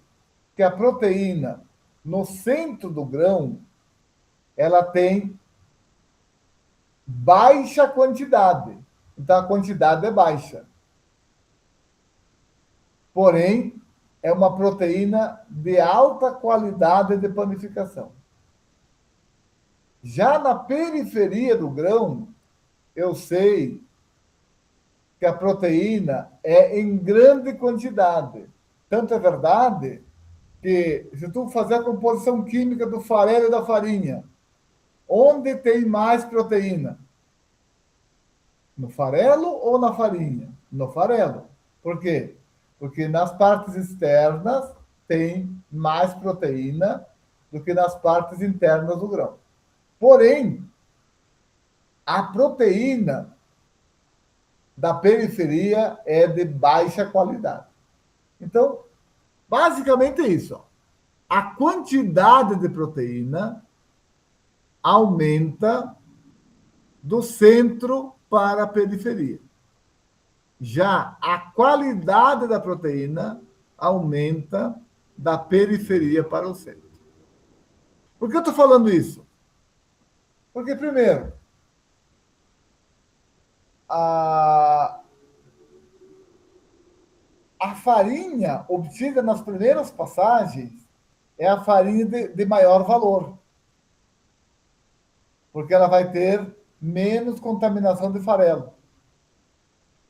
que a proteína, no centro do grão, ela tem baixa quantidade. Então, a quantidade é baixa. Porém, é uma proteína de alta qualidade de panificação. Já na periferia do grão, eu sei que a proteína é em grande quantidade. Tanto é verdade que, se tu fazer a composição química do farelo e da farinha, onde tem mais proteína? No farelo ou na farinha? No farelo. Por quê? Porque nas partes externas tem mais proteína do que nas partes internas do grão. Porém, a proteína da periferia é de baixa qualidade. Então, basicamente é isso. Ó. A quantidade de proteína aumenta do centro para a periferia. Já a qualidade da proteína aumenta da periferia para o centro. Por que eu estou falando isso? Porque, primeiro, a farinha obtida nas primeiras passagens é a farinha de maior valor. Porque ela vai ter menos contaminação de farelo.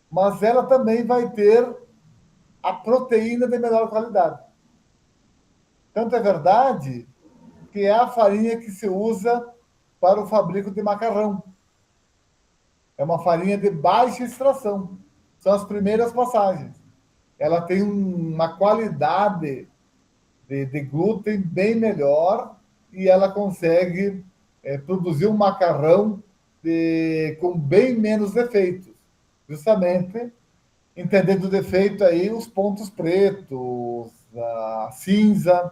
Mas ela também vai ter a proteína de menor qualidade. Tanto é verdade que é a farinha que se usa para o fabrico de macarrão. É uma farinha de baixa extração. São as primeiras passagens. Ela tem uma qualidade de glúten bem melhor e ela consegue produzir um macarrão com bem menos defeitos. Justamente, entendendo o defeito aí, os pontos pretos, a cinza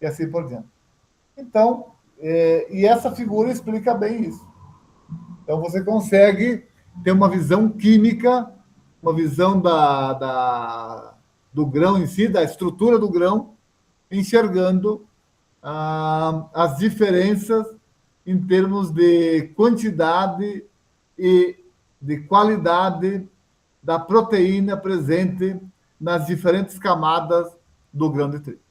e assim por diante. Então, e essa figura explica bem isso. Então, você consegue ter uma visão química, uma visão do grão em si, da estrutura do grão, enxergando as diferenças em termos de quantidade e de qualidade da proteína presente nas diferentes camadas do grão de trigo.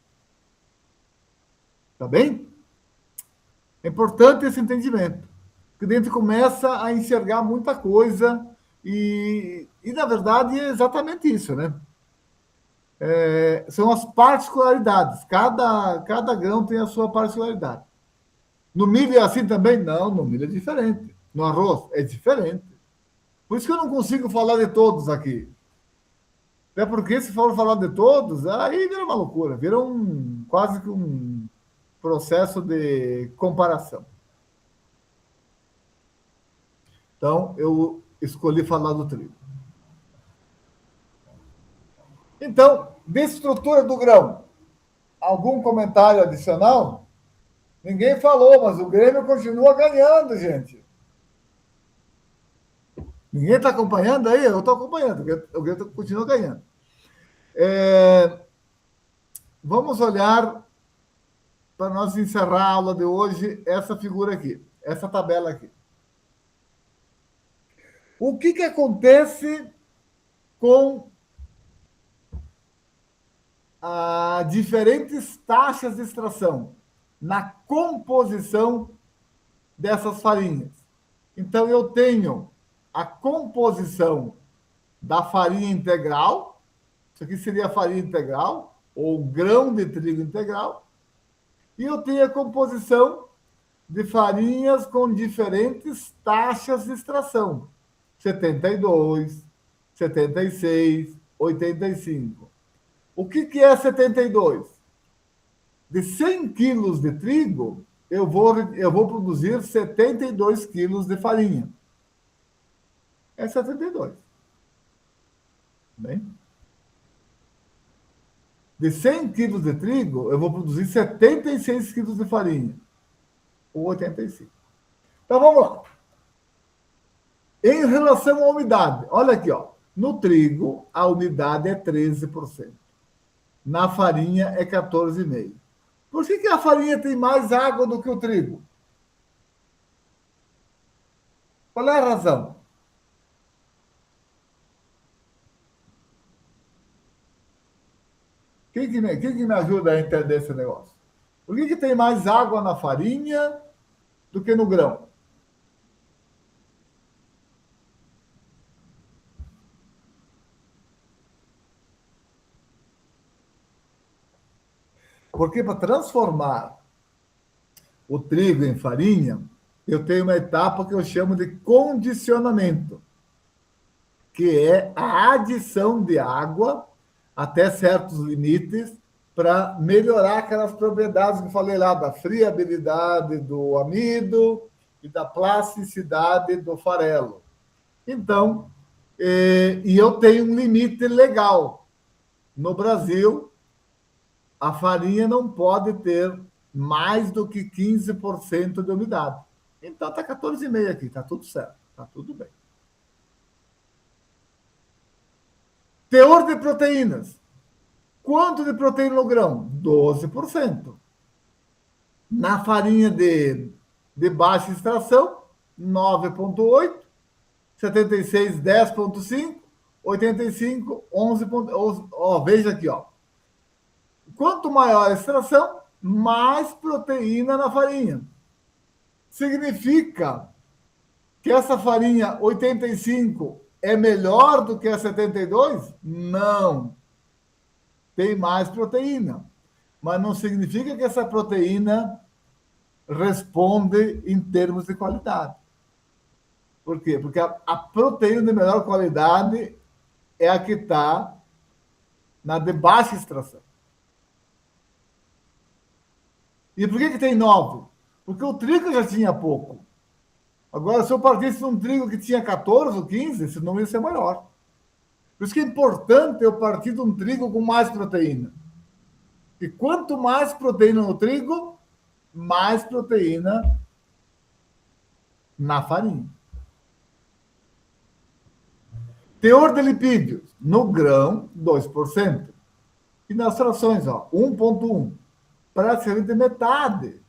Tá bem? É importante esse entendimento, porque daí a gente começa a enxergar muita coisa e na verdade, é exatamente isso, né? São as particularidades. Cada grão tem a sua particularidade. No milho é assim também? Não, no milho é diferente. No arroz é diferente. Por isso que eu não consigo falar de todos aqui. Até porque, se for falar de todos, aí vira uma loucura, vira quase que um processo de comparação. Então, eu escolhi falar do trigo. Então, de estrutura do grão, algum comentário adicional? Ninguém falou, mas o Grêmio continua ganhando, gente. Ninguém está acompanhando aí? Eu estou acompanhando, o Grêmio continua ganhando. Vamos olhar, para nós encerrar a aula de hoje, essa figura aqui, essa tabela aqui. O que acontece com diferentes taxas de extração na composição dessas farinhas? Então, eu tenho a composição da farinha integral, isso aqui seria a farinha integral, ou grão de trigo integral, e eu tenho a composição de farinhas com diferentes taxas de extração, 72, 76, 85. O que é 72? De 100 quilos de trigo, eu vou produzir 72 quilos de farinha. É 72. Bem? De 100 quilos de trigo, eu vou produzir 76 quilos de farinha. Ou 85. Então, vamos lá. Em relação à umidade, olha aqui, ó. No trigo, a umidade é 13%. Na farinha, é 14,5%. Por que a farinha tem mais água do que o trigo? Qual é a razão? Quem que me ajuda a entender esse negócio? Por que tem mais água na farinha do que no grão? Porque para transformar o trigo em farinha, eu tenho uma etapa que eu chamo de condicionamento, que é a adição de água até certos limites para melhorar aquelas propriedades que eu falei lá, da friabilidade do amido e da plasticidade do farelo. Então, e eu tenho um limite legal. No Brasil, a farinha não pode ter mais do que 15% de umidade. Então, está 14,5% aqui, está tudo certo, está tudo bem. Teor de proteínas. Quanto de proteína no grão? 12%. Na farinha de baixa extração, 9,8%. 76, 10,5%. 85, 11,8%. Ó, veja aqui, ó. Quanto maior a extração, mais proteína na farinha. Significa que essa farinha 85 é melhor do que a 72? Não. Tem mais proteína. Mas não significa que essa proteína responde em termos de qualidade. Por quê? Porque a proteína de melhor qualidade é a que está na de baixa extração. E por que tem 9? Porque o trigo já tinha pouco. Agora, se eu partisse de um trigo que tinha 14 ou 15, esse número ia ser maior. Por isso que é importante eu partir de um trigo com mais proteína. E quanto mais proteína no trigo, mais proteína na farinha. Teor de lipídios. No grão, 2%. E nas frações, 1,1%. Praticamente metade.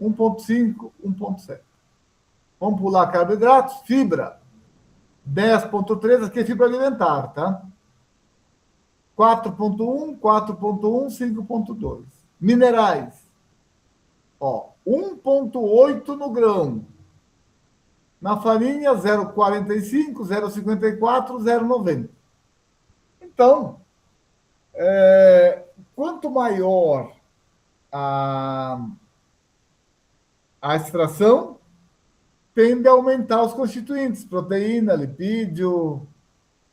1,5%, 1,7%. Vamos pular carboidratos. Fibra. 10,3%. Aqui é fibra alimentar, tá? 4,1%, 4,1%, 5,2%. Minerais. 1,8% no grão. Na farinha, 0,45%, 0,54%, 0,90%. Então, quanto maior a extração, tende a aumentar os constituintes, proteína, lipídio,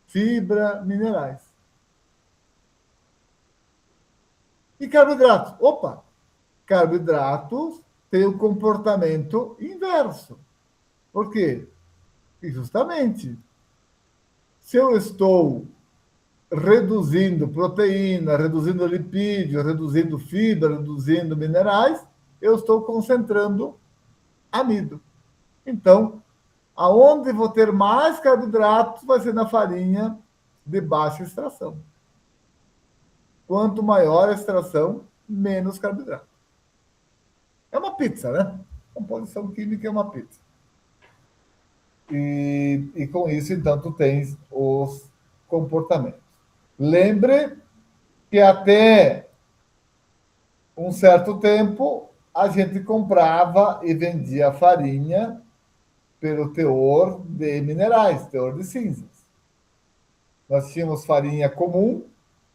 fibra, minerais. E carboidratos? Opa! Carboidratos têm o comportamento inverso. Por quê? E justamente, se eu estou reduzindo proteína, reduzindo lipídio, reduzindo fibra, reduzindo minerais, eu estou concentrando amido. Então, aonde vou ter mais carboidratos vai ser na farinha de baixa extração. Quanto maior a extração, menos carboidrato. É uma pizza, né? A composição química é uma pizza. E com isso, então, tu tens os comportamentos. Lembre que até um certo tempo a gente comprava e vendia farinha pelo teor de minerais, teor de cinzas. Nós tínhamos farinha comum,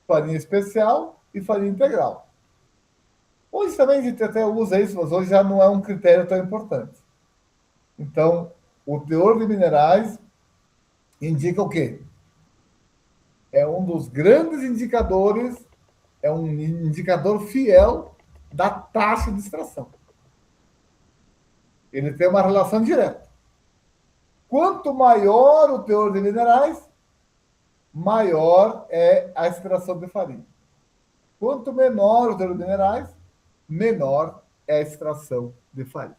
farinha especial e farinha integral. Hoje também a gente até usa isso, mas hoje já não é um critério tão importante. Então, o teor de minerais indica o quê? É um dos grandes indicadores, é um indicador fiel da taxa de extração. Ele tem uma relação direta. Quanto maior o teor de minerais, maior é a extração de farinha. Quanto menor o teor de minerais, menor é a extração de farinha.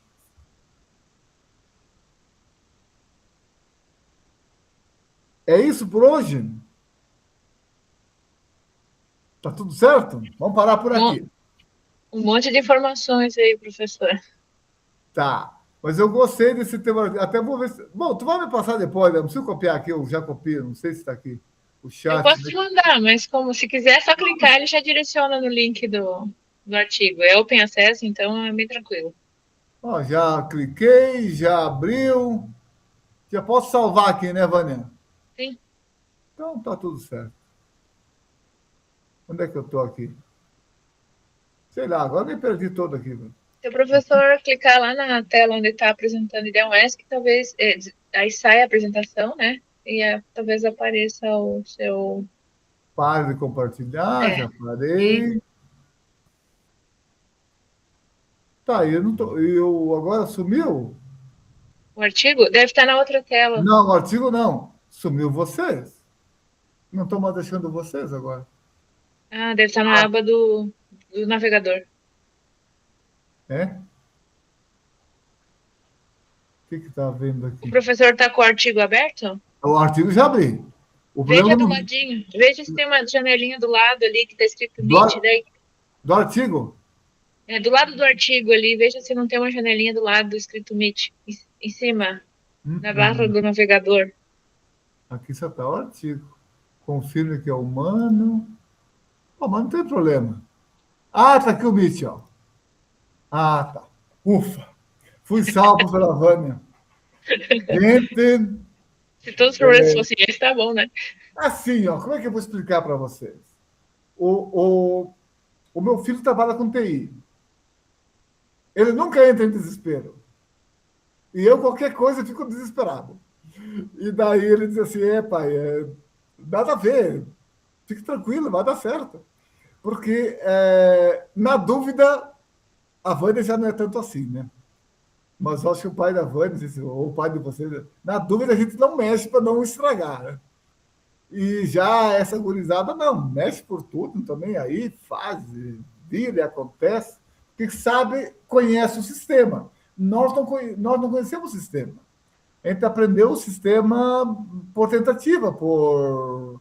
É isso por hoje? Tá tudo certo? Vamos parar por aqui. Um monte de informações aí, professor. Tá. Mas eu gostei desse tema. Até vou ver se... Bom, tu vai me passar depois, né? Não preciso copiar aqui, eu já copio, não sei se está aqui. O chat. Eu posso te mandar, mas como se quiser, é só clicar, ele já direciona no link do artigo. É Open Access, então é bem tranquilo. Ó, já cliquei, já abriu. Já posso salvar aqui, né, Vânia? Sim. Então tá tudo certo. Onde é que eu estou aqui? Sei lá, agora me perdi todo aqui. Se o professor clicar lá na tela onde está apresentando e der um ESC, talvez aí sai a apresentação, né? E talvez apareça o seu... Pare de compartilhar, já parei. Tá, eu não tô. Eu agora sumiu? O artigo deve estar na outra tela. Não, o artigo não. Sumiu vocês. Não estou mais deixando vocês agora. Ah, deve estar na aba do navegador. É? O que está vendo O aqui? professor está com o artigo aberto? O artigo já abri. O Veja do não... ladinho. Veja se tem uma janelinha do lado ali que está escrito Meet. Daí... Do artigo? É, do lado do artigo ali, veja se não tem uma janelinha do lado escrito Meet. Em cima, na barra do navegador. Aqui só está o artigo. Confirme que é humano. Oh, mas não tem problema. Ah, tá aqui o Meet, ó. Ah, tá. Ufa. Fui salvo pela Vânia. Gente... Se todos os problemas fossem esses, tá bom, né? Assim, ó, como é que eu vou explicar para vocês? O meu filho trabalha com TI. Ele nunca entra em desespero. E eu, qualquer coisa, fico desesperado. E daí ele diz assim, pai, nada a ver. Fique tranquilo, vai dar certo. Porque, na dúvida, a Vânia já não é tanto assim, né? Mas eu acho que o pai da Vânia, ou o pai de vocês, na dúvida a gente não mexe para não estragar, né? E já essa gurizada não, mexe por tudo, também aí faz, vira e acontece, que sabe, conhece o sistema. Nós não conhecemos o sistema. A gente aprendeu o sistema por tentativa, por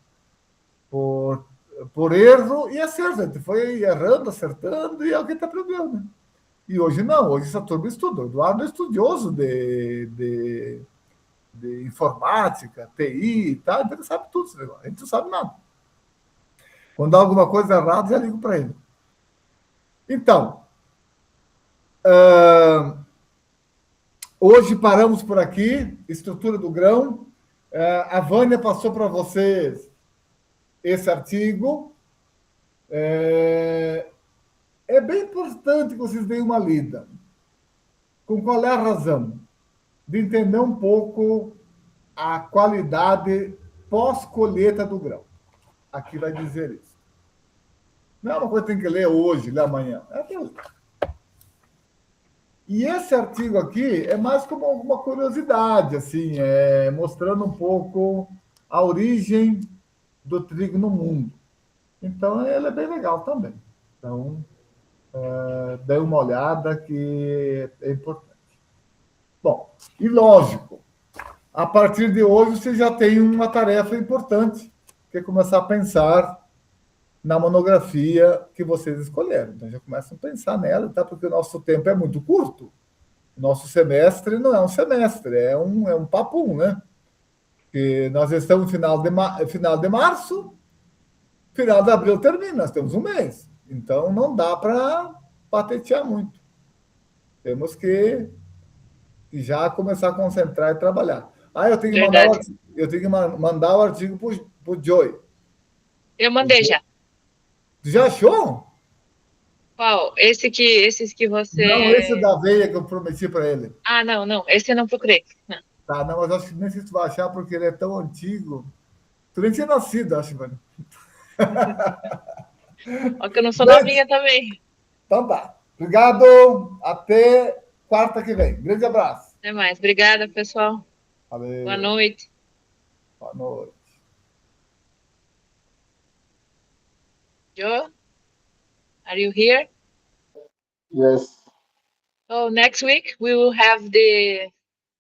erro e acerto. A gente foi errando, acertando e alguém está aprendendo, né? E hoje não, hoje essa turma estuda. O Eduardo é estudioso de informática, TI, tá? Então ele sabe tudo. A gente não sabe nada. Quando há alguma coisa errada, já ligo para ele. Então, hoje paramos por aqui, estrutura do grão. A Vânia passou para vocês esse artigo. É bem importante que vocês deem uma lida. Com qual é a razão? De entender um pouco a qualidade pós-colheita do grão. Aqui vai dizer isso. Não é uma coisa que tem que ler hoje, ler amanhã. É aquilo. E esse artigo aqui é mais como uma curiosidade, assim, mostrando um pouco a origem do trigo no mundo. Então, ele é bem legal também. Então, dê uma olhada que é importante. Bom, e lógico, a partir de hoje você já tem uma tarefa importante, que é começar a pensar na monografia que vocês escolheram. Então, já começam a pensar nela, tá? Porque o nosso tempo é muito curto. O nosso semestre não é um semestre, é um papum, né? Porque nós estamos no final de março, final de abril termina, nós temos um mês. Então, não dá para patentear muito. Temos que já começar a concentrar e trabalhar. Eu tenho que mandar o artigo para o Joey. Eu mandei já. Já achou? Qual? Esses que você... Não, esse da veia que eu prometi para ele. Ah, não. Esse eu não procurei. Não. Tá, não, mas acho que nem sei se tu vai achar, porque ele é tão antigo. Tu nem tinha nascido, acho, mano. Ó, que eu não sou novinha também. Então tá. Obrigado. Até quarta que vem. Grande abraço. Até mais. Obrigada, pessoal. Valeu. Boa noite. Boa noite. Joe, are you here? Yes. Oh, next week we will have the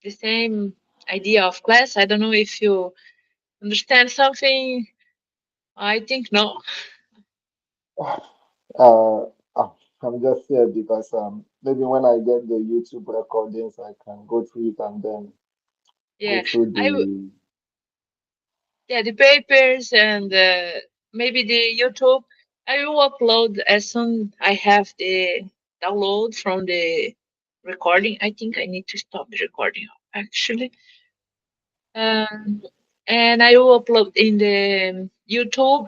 same idea of class. I don't know if you understand something. I think no. I'm just here because maybe when I get the YouTube recordings, I can go through it and then Yeah, go through the papers and maybe the YouTube. I will upload as soon I have the download from the recording. I think I need to stop the recording actually. And I will upload in the YouTube